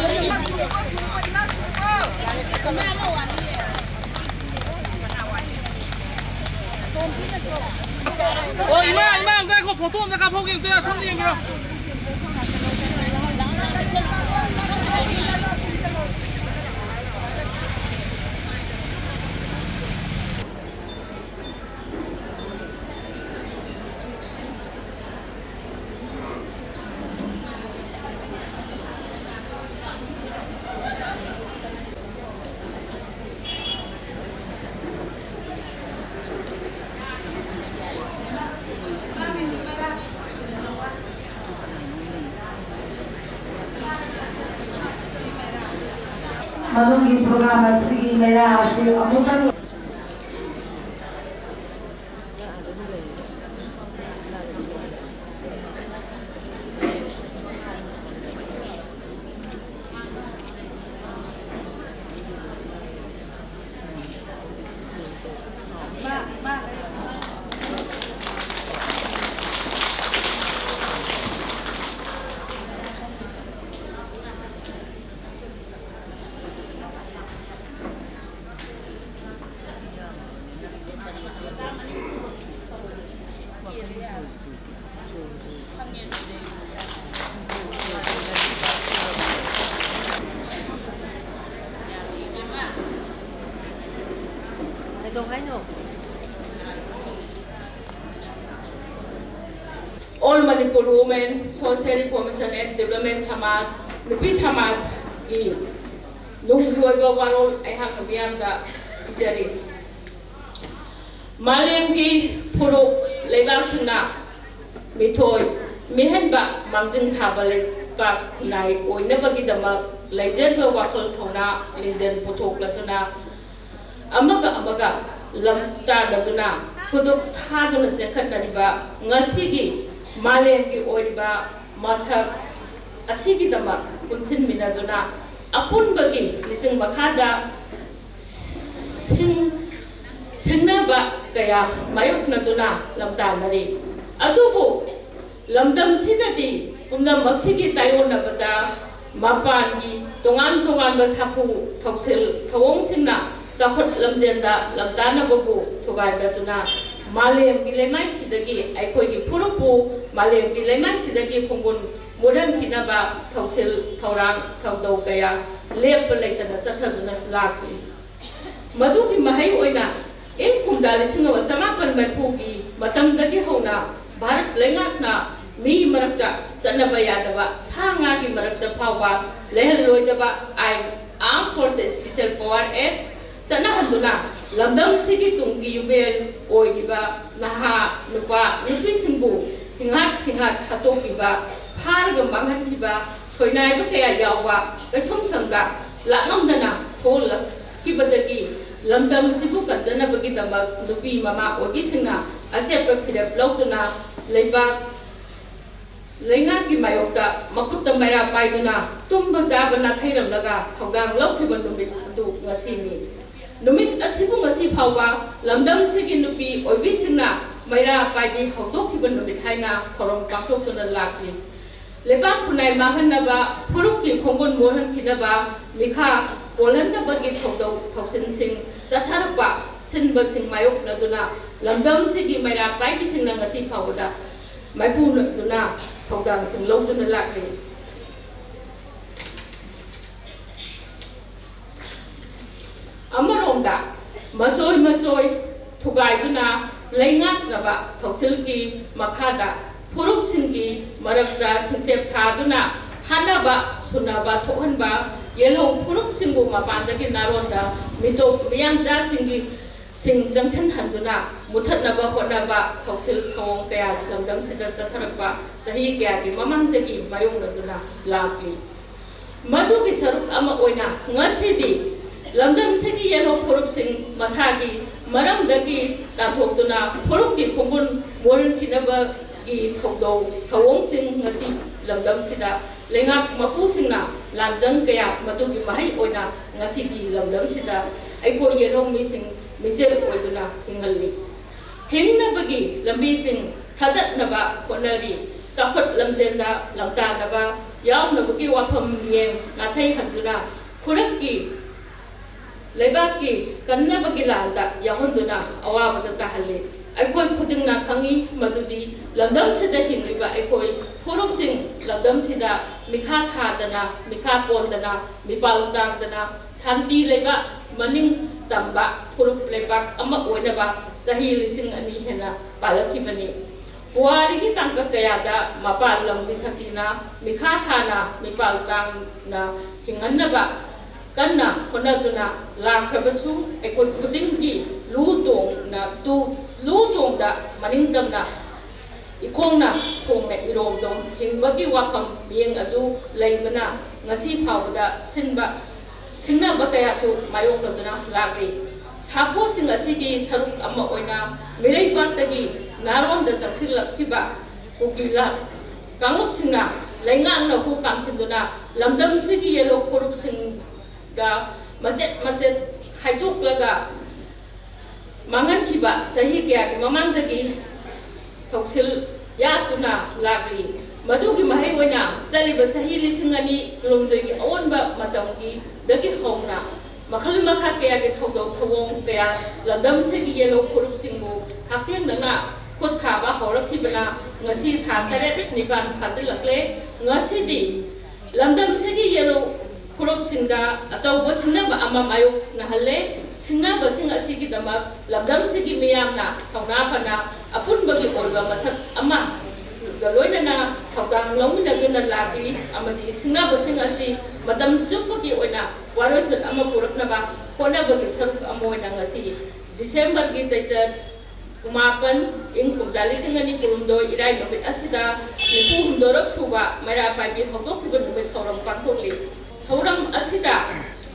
Oh, Ima, enggak kok foto mereka foto itu ya, sini bro. Madungi program asigi Meira asig amutang All Manipur women, social reformation and development Samaj, Nupi Samaj, Lungu Warol, I have to be under Jerry. Malemgi Puru, Legasuna, Mitoy, Mihenba, Mamjin Tabale, Bak, Nai, or never get the mug, Legend Wakal Tona, Legend Potok Latuna, Amaga, Lamta Latuna, Puduk Taduna Second Nariba, Nasigi. Malemgi oiba masak asigi damak punsin minaduna apun bagi lising makada singnaba kaya mayok naduna lamdam nari adubu lamdam sidati pumdam maksigi tayo nabata mapangi tongan ba sapu thoksil thawong singna sakot lamjenda lamdana babu thugai natuna Malem Gilemai Sidagi, I call you Purupu, Malem Gilemai Sidagi Pungun, Mudan Kinaba, Tausil, Taurang, Taudo Gaya, Lepelate and a Saturday Laki. Maduki Mahai Oina, in Kundalising of Samapan Mapugi, Matam Dagi Hona, Barak Lengatna, Mi Marakta, Sanabayadava, Sangaki Marakta Pawa, Lehel Loidaba, I'm Armed Forces Special Power Ed. Sana handuna lamdam sigi tungi yubel oidiba naha nupa nupi simbu hingat hatokiba parga manghankiba soinai ba kaya yawa kachum sangda langamdana thol kibadagi lamdam sibu kanjana bagi dama nupi mama ogi singna asep phirap lautuna leiba lenga ki mayokta makutta Meira Paiduna tumba jabana thairamlaga thodang laukhiba numit adu ngasini Numit asibu ngasi phawa lamdam sigi nupi oibisingna Meira Paibi hokdokhiba numit haina thorom paktokuna lakli lebak punai mahanaba phurukki khongon mohan kinaba mikha polhanaba gi thoksin sing satharpa sinba sing mayok naduna lamdam sigi Meira Paibi singna ngasi phawada maipu naduna thodang sing loduna lakli Amaromda, Majoy, Tugaiduna, Laingat Naba, Tosilki, Makada, Purupsingi, Marakta, Sinsep Taduna, Hanaba, Sunaba, Tohanba, Yellow Purupsingu, Mapandaki Naronda, Mito, Rianza Singi, Sing Junction Handuna, Mutanaba, Honaba, Tosil Tong, Kaya, Lamdam Sika Satarapa, Sahi Gadi, Mamantaki, Mayung Naduna, Lovely. Madu Bisaruk Ama Oina, Ngasidi. Lamdam segi yellow Purup sing masagi maram dagi tathokuna Purup ki khongun moran kinaba ki thokdo thawong sing ngasi lamdam sida lengak mapu singna lanjang kaya madu ki mahai oina ngasi di lamdam sida aiko yellow mi sing misel oiduna hingalli hingna bagi lambi sing thatat naba konari sakot lamjenda lamta naba ꯌꯥꯎꯅꯕꯒꯤ ꯋꯥꯐꯝ ꯌꯦꯡ ꯉꯥꯊꯩꯍꯟꯗꯨꯅ ꯈꯨꯔꯛꯀꯤ ꯂꯩꯕꯥꯛꯀꯤ ꯀꯟꯅꯕꯒꯤ ꯂꯥꯟꯗ ꯌꯥꯎꯍꯟꯗꯨꯅ ꯑꯋꯥꯕꯗ ꯇꯥꯍꯜꯂꯤ ꯑꯩꯈꯣꯏ ꯈꯨꯗꯤꯡꯅ ꯈꯪꯏ ꯃꯗꯨꯗꯤ ꯂꯝꯗꯝꯁꯤꯗ ꯍꯤꯡꯂꯤꯕ ꯑꯩꯈꯣꯏ ꯐꯨꯔꯨꯞꯁꯤꯡ ꯂꯝꯗꯝꯁꯤꯗ ꯃꯤꯈꯥ ꯊꯥꯗꯅ ꯃꯤꯈꯥ ꯄꯣꯟꯗꯅ ꯃꯤꯄꯥꯜ ꯇꯥꯡꯗꯅ ꯁꯥꯟꯇꯤ ꯂꯩꯕ ꯃꯅꯤꯡ ꯇꯝꯕ ꯐꯨꯔꯨꯞ ꯂꯩꯕꯥꯛ ꯑꯃ ꯑꯣꯏꯅꯕ ꯆꯍꯤ 2000 ꯍꯦꯟꯅ ꯄꯥꯜꯂꯛꯈꯤꯕꯅꯤ ꯄꯨꯋꯥꯔꯤꯒꯤ ꯇꯥꯡꯀꯛ ꯀꯌꯥꯗ ꯃꯄꯥꯟ ꯂꯝꯒꯤ ꯁꯛꯇꯤꯅ ꯃꯤꯈꯥ ꯊꯥꯅ ꯃꯤꯄꯥꯜ ꯇꯥꯡꯅ ꯍꯤꯡꯍꯟꯅꯕ ꯀꯟꯅ ꯍꯣꯠꯅꯗꯨꯅ ꯂꯥꯛꯈ꯭ꯔꯕꯁꯨ ꯑꯩꯈꯣꯏ ꯈꯨꯗꯤꯡꯒꯤ ꯂꯨ ꯇꯣꯡꯗ ꯃꯅꯤꯡꯇꯝꯅ ꯏꯈꯣꯡꯅ ꯊꯣꯡꯅ ꯏꯔꯣꯝꯗꯣꯝ ꯍꯤꯡꯕꯒꯤ ꯋꯥꯐꯝ ꯃꯤꯠꯌꯦꯡ ꯑꯗꯨ ꯂꯩꯕꯅ ꯉꯁꯤ ꯐꯥꯎꯕꯗ ꯁꯤꯡꯅꯕ ꯀꯌꯥꯁꯨ ꯃꯥꯌꯣꯛꯅꯗꯨꯅ ꯂꯥꯛꯂꯤ ꯁꯥꯐꯣꯁꯤꯡ ꯑꯁꯤꯒꯤ ꯁꯔꯨꯛ ꯑꯃ ꯑꯣꯏꯅ ꯃꯤꯔꯩꯕꯥꯛꯇꯒꯤ ꯅꯥꯔꯣꯟꯗ ꯆꯪꯁꯤꯜꯂꯛꯈꯤꯕ ꯀꯨꯀꯤ ꯀꯥꯡꯂꯨꯞꯁꯤꯡꯅ ꯂꯩꯉꯥꯛꯅ ꯍꯨ ꯀꯥꯝꯁꯤꯟꯗꯨꯅ ꯂꯝꯗꯝꯁꯤꯒꯤ ꯌꯦꯜꯂꯣ ꯐꯨꯔꯨꯞꯁꯤꯡꯒ ꯃꯆꯦꯠ ꯈꯥꯏꯗꯣꯛꯂꯒ ꯃꯥꯡꯍꯟꯈꯤꯕ ꯆꯍꯤ ꯀꯌꯥꯒꯤ ꯃꯃꯥꯡꯗꯒꯤ ꯊꯧꯁꯤꯜ ꯌꯥꯠꯇꯨꯅ ꯂꯥꯛꯂꯤ ꯃꯗꯨꯒꯤ ꯃꯍꯩ ꯑꯣꯏꯅ ꯆꯠꯂꯤꯕ ꯆꯍꯤ 2022ꯒꯤ ꯑꯑꯣꯟꯕ ꯃꯇꯝꯒꯤꯗꯒꯤ ꯍꯧꯅ ꯃꯈꯜ ꯃꯈꯥ ꯀꯌꯥꯒꯤ ꯊꯧꯗꯣꯛ ꯊꯧꯑꯣꯡ ꯀꯌꯥ ꯂꯝꯗꯝꯁꯤꯒꯤ ꯌꯦꯜꯂꯣ ꯐꯨꯔꯨꯞꯁꯤꯡꯕꯨ ꯍꯛꯊꯦꯡꯅꯅ ꯈꯨꯠ ꯊꯥꯕ ꯍꯧꯔꯛꯈꯤꯕꯅ ꯉꯁꯤ ꯊꯥ 9 ꯐꯥꯖꯤꯜꯂꯛꯂꯦ ꯉꯁꯤꯗꯤ ꯂꯝꯗꯝꯁꯤꯒꯤ ꯌꯦꯜꯂꯣ ꯐꯨꯔꯨꯞꯁꯤꯡꯗ ꯑꯆꯧꯕ ꯁꯤꯡꯅꯕ ꯑꯃ ꯃꯥꯌꯣꯛꯅꯍꯜꯂꯦ ꯁꯤꯡꯅꯕꯁꯤꯡ ꯑꯁꯤꯒꯤꯗꯃꯛ ꯂꯝꯗꯝꯁꯤꯒꯤ ꯃꯤꯌꯥꯝꯅ ꯊꯧꯅꯥ ꯐꯅ ꯑꯄꯨꯟꯕꯒꯤ ꯑꯣꯏꯕ ꯃꯁꯛ ꯑꯃꯒ ꯂꯣꯏꯅꯅ ꯊꯧꯗꯥꯡ ꯂꯧꯃꯤꯟꯅꯗꯨꯅ ꯂꯥꯛꯂꯤ ꯑꯃꯗꯤ ꯁꯤꯡꯅꯕꯁꯤꯡ ꯑꯁꯤ ꯃꯇꯝ ꯆꯨꯞꯄꯒꯤ ꯑꯣꯏꯅ ꯋꯥꯔꯣꯏꯁꯤꯟ ꯑꯃ ꯄꯨꯔꯛꯅꯕ ꯍꯣꯠꯅꯕꯒꯤ ꯁꯔꯨꯛ ꯑꯃ ꯑꯣꯏꯅ ꯉꯁꯤ ꯗꯤꯁꯦꯝꯕꯔꯒꯤ ꯆꯩꯆꯠ 9 ꯏꯪ ꯀꯨꯝꯖꯥ 2022 ꯏꯔꯥꯏ ꯅꯨꯃꯤꯠ ꯑꯁꯤꯗ 94ꯔꯛ ꯁꯨꯕ ꯃꯩꯔꯥ ꯄꯥꯏꯕꯤ ꯍꯧꯗꯣꯛꯈꯤꯕ ꯅꯨꯃꯤꯠ ꯊꯧꯔꯝ ꯄꯥꯡꯊꯣꯛꯂꯤ ꯊꯧꯔꯝ ꯑꯁꯤꯗ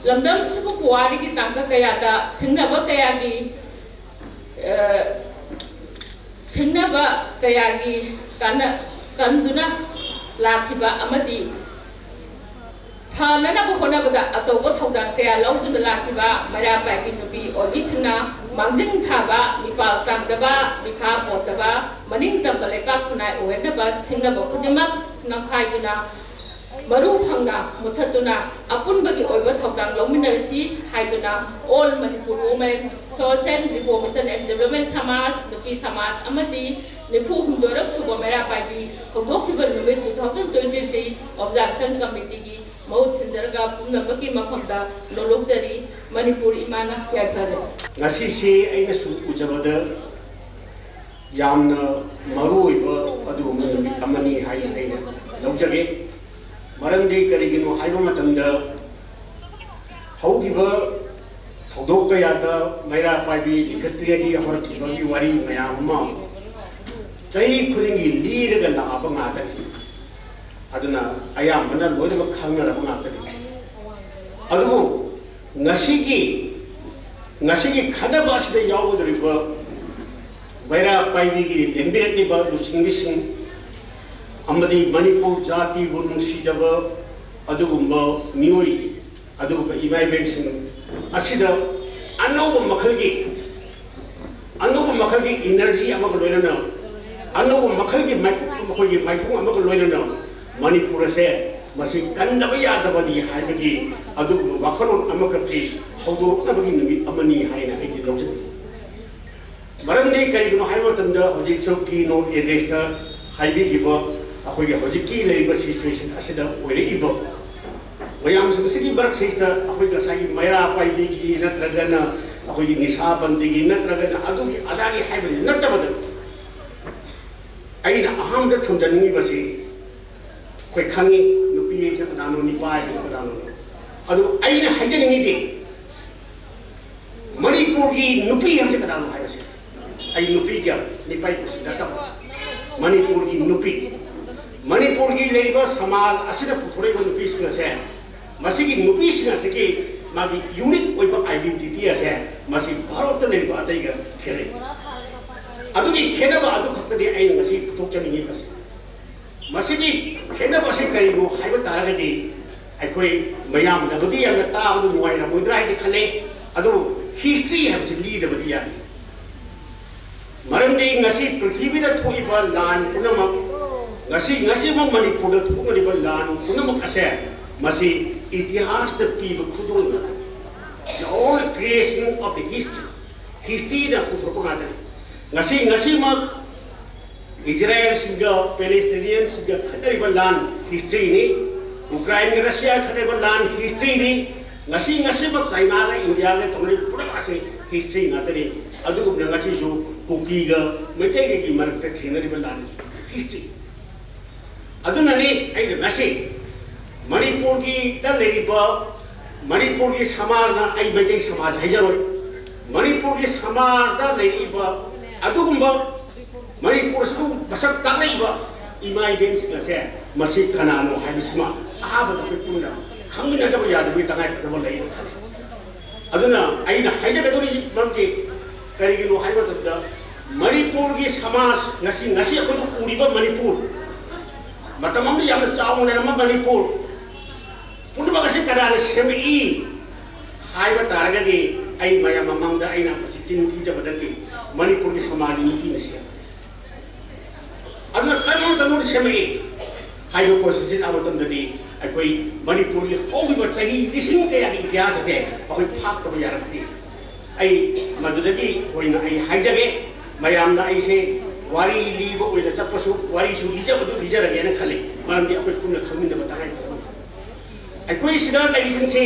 ꯂꯝꯗꯝꯁꯤꯕꯨ ꯄꯨꯋꯥꯔꯤꯒꯤ ꯇꯥꯡꯀꯛ ꯀꯌꯥꯗ ꯁꯤꯡꯅꯕ ꯀꯌꯥꯒꯤ ꯀꯟꯗꯨꯅ ꯂꯥꯛꯈꯤꯕ ꯑꯃꯗꯤ ꯐꯅꯅꯕ ꯍꯣꯠꯅꯕꯗ ꯑꯆꯧꯕ ꯊꯧꯗꯥꯡ ꯀꯌꯥ ꯂꯧꯗꯨꯅ ꯂꯥꯛꯈꯤꯕ ꯃꯩꯔꯥ ꯄꯥꯏꯕꯤ ꯅꯨꯄꯤ ꯑꯣꯏꯕꯤꯁꯤꯡꯅ ꯃꯥꯡꯖꯤꯜ ꯊꯥꯕ ꯃꯤꯄꯥꯜ ꯇꯥꯡꯗꯕ ꯃꯤꯈꯥ ꯄꯣꯟꯗꯕ ꯃꯅꯤꯡ ꯇꯝꯕ ꯂꯩꯕꯥꯛ ꯈꯨꯟꯅꯥꯏ ꯑꯣꯏꯍꯟꯅꯕ ꯁꯤꯡꯅꯕ ꯈꯨꯗꯤꯡꯃꯛ ꯅꯝꯈꯥꯏꯗꯨꯅ ꯃꯔꯨ ꯐꯪꯅ ꯃꯨꯊꯠꯇꯨꯅ ꯑꯄꯨꯟꯕꯒꯤ ꯑꯣꯏꯕ ꯊꯧꯗꯥꯡ ꯂꯧꯃꯤꯟꯅꯔꯁꯤ ꯍꯥꯏꯗꯨꯅ all Manipur women social reformation and development ꯁꯃꯥꯖ ꯅꯨꯄꯤ ꯁꯃꯥꯖ ꯑꯃꯗꯤ 94ꯔꯛ ꯁꯨꯕ ꯃꯩꯔꯥ ꯄꯥꯏꯕꯤ ꯍꯧꯗꯣꯛꯈꯤꯕ ꯅꯨꯃꯤꯠ 2023 ꯑꯣꯕꯖꯥꯔꯕꯦꯁꯟ ꯀꯃꯤꯇꯤꯒꯤ ꯃꯍꯨꯠ ꯁꯤꯟꯖꯔꯒ ꯄꯨꯝꯅꯃꯛꯀꯤ ꯃꯐꯝꯗ ꯂꯣꯜꯂꯣꯛꯆꯔꯤ ꯃꯅꯤꯄꯨꯔ ꯏꯃꯥꯅ ꯌꯥꯏꯐꯔꯦ ꯉꯁꯤꯁꯤ ꯑꯩꯅ ꯁꯨꯝ ꯎꯖꯕꯗ ꯌꯥꯝꯅ ꯃꯔꯨꯑꯣꯏꯕ ꯑꯗꯨꯒꯨꯝꯕ ꯅꯨꯃꯤꯠ ꯑꯃꯅꯤ ꯍꯥꯏꯅ ꯑꯩꯅ ꯂꯧꯖꯒꯦ ꯃꯔꯝꯗꯤ ꯀꯔꯤꯒꯤꯅꯣ ꯍꯥꯏꯕ ꯃꯇꯝꯗ ꯍꯧꯈꯤꯕ ꯊꯧꯗꯣꯛ ꯀꯌꯥꯗ ꯃꯩꯔꯥ ꯄꯥꯏꯕꯤ ꯂꯤꯡꯈꯠꯇ꯭ꯔꯤꯉꯩꯒꯤ ꯍꯧꯔꯛꯈꯤꯕꯒꯤ ꯋꯥꯔꯤ ꯃꯌꯥꯝ ꯑꯃ ꯆꯍꯤ ꯈꯨꯗꯤꯡꯒꯤ ꯂꯤꯔꯒ ꯂꯥꯛꯑꯕ ꯉꯥꯛꯇꯅꯤ aduna ayam benar loida ba khangna ra banga tani adubu ngasigi khana ba sida yawudri ba Meira Paibi gi lembiret ni ba lusing bising amadi Manipur jati bu nungsi jaba adugumba mioi aduba imai bensin asida annoba makhalgi energy amaga loina annoba makhalgi maifu amaga loina Manipur se masi kandaba yadaba di haibagi aduba wakhalon amakati haudo nabagi numit amani haina aiki lawjani maramdi karigno haiba tamda hojik chokki no addressa haibi giba akhoi ge hojikki leiba situation asida oire ibo mayam sigi barak seista akhoi ga sagi Meira Paibi gi natragana akhoi gi nisa bandi gi natragana adugi adagi haiba natabada aina ahamda thonjaningi basi koi khangi nupi ye kadano ni pai kadano adu aina haijaningi di Manipur gi nupi ye kadano haibasi ay nupi kya ni pai ko sidata Manipur gi leiba samaj asida puthore ko nupi singa se masigi nupi singa se ki magi unique oiba identity ase masi bharot ta leiba atai ga khele adu gi khena ba adu khatta di ai masi puthok chani ni bas masigi khena ba se kari no haiba taraga di ai koi mayam da budi yang ta adu nuai na muidra ai khale adu history have to lead the dia maramdi ngasi prithvi da thoiba lan punama ngasi mo Manipur da thuk ngari ba lan punamak ase masi itihas da pi ba khudul na the all creation of the history da puthok ngata ngasi ma Israel singa Palestinian singa khatari ba lan history ni Ukraine Russia khatari ba lan history ni ngasi ba China la India la tongri punamak ase history ngata ni adu ngasi ju kuki ga metai gi marak ta thenari ba lan history aduna ni ai ngasi Manipur ki ta leriba Manipur ki samaj na ai metai samaj haijaroi Manipur ki samaj da leriba adugumba Manipur su basak taklaiba imai ben sinase masi kanano haibisma ahaba da puna khangina da ya da bi tangai da lai aduna ai na haija da dori mamke kari gi no haiba da Manipur ki samaj ngasi ko uriba Manipur matamam ni yam chaung na Manipur puna bagasi kadare semi haiba targadi ai maya mamang da ai na chin thi jabadaki Manipur ki samaj ni ki nasiya aduna kanong tanur semi haiba position abatam dadi ai Manipur ki hogi ba chahi lising ke ya itihas ase akoi phak ta yarakti ai madudagi hoina ai haijage mayam da ai se wari li bo oina chapasu wari su lija badu lija ra gena khale maram di akoi kunna khamin da batai ai sida laising se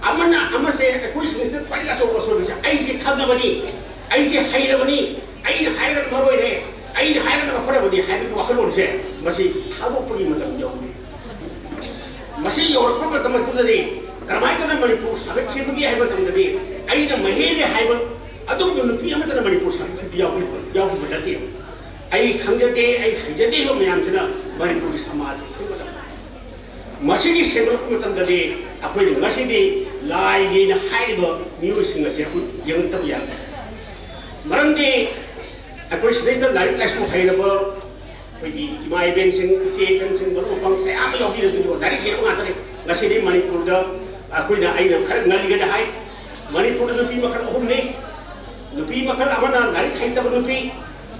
amana amase ai singster pari ga so so ai se khagna bani ai je haira bani ai na haira da maroi re ai na haira da khora bani haira ki wakhalon se masi thabo puri matam yawi masi yor pa matam tu dadi karmai kana Manipur sabe khebgi ai matam dadi ai na mahele haiba adum du nupi amata Manipur sabe khebgi yawi badati ai khangjade ai haijade lo mayam sina Manipur ki samaj se masigi sevelop matam dadi akoi ngasidi lai gi na haiba news ngase ku yang tab ya maramdi akoi sida lai lasu hairaba koi imai ben sing se sing baru pang ai am yogi de do dari hero ngata ngasidi Manipur da akoi na ai na khar ngali ga da hai Manipur da pi makal hum ne nupi makal amana lai khai tab nupi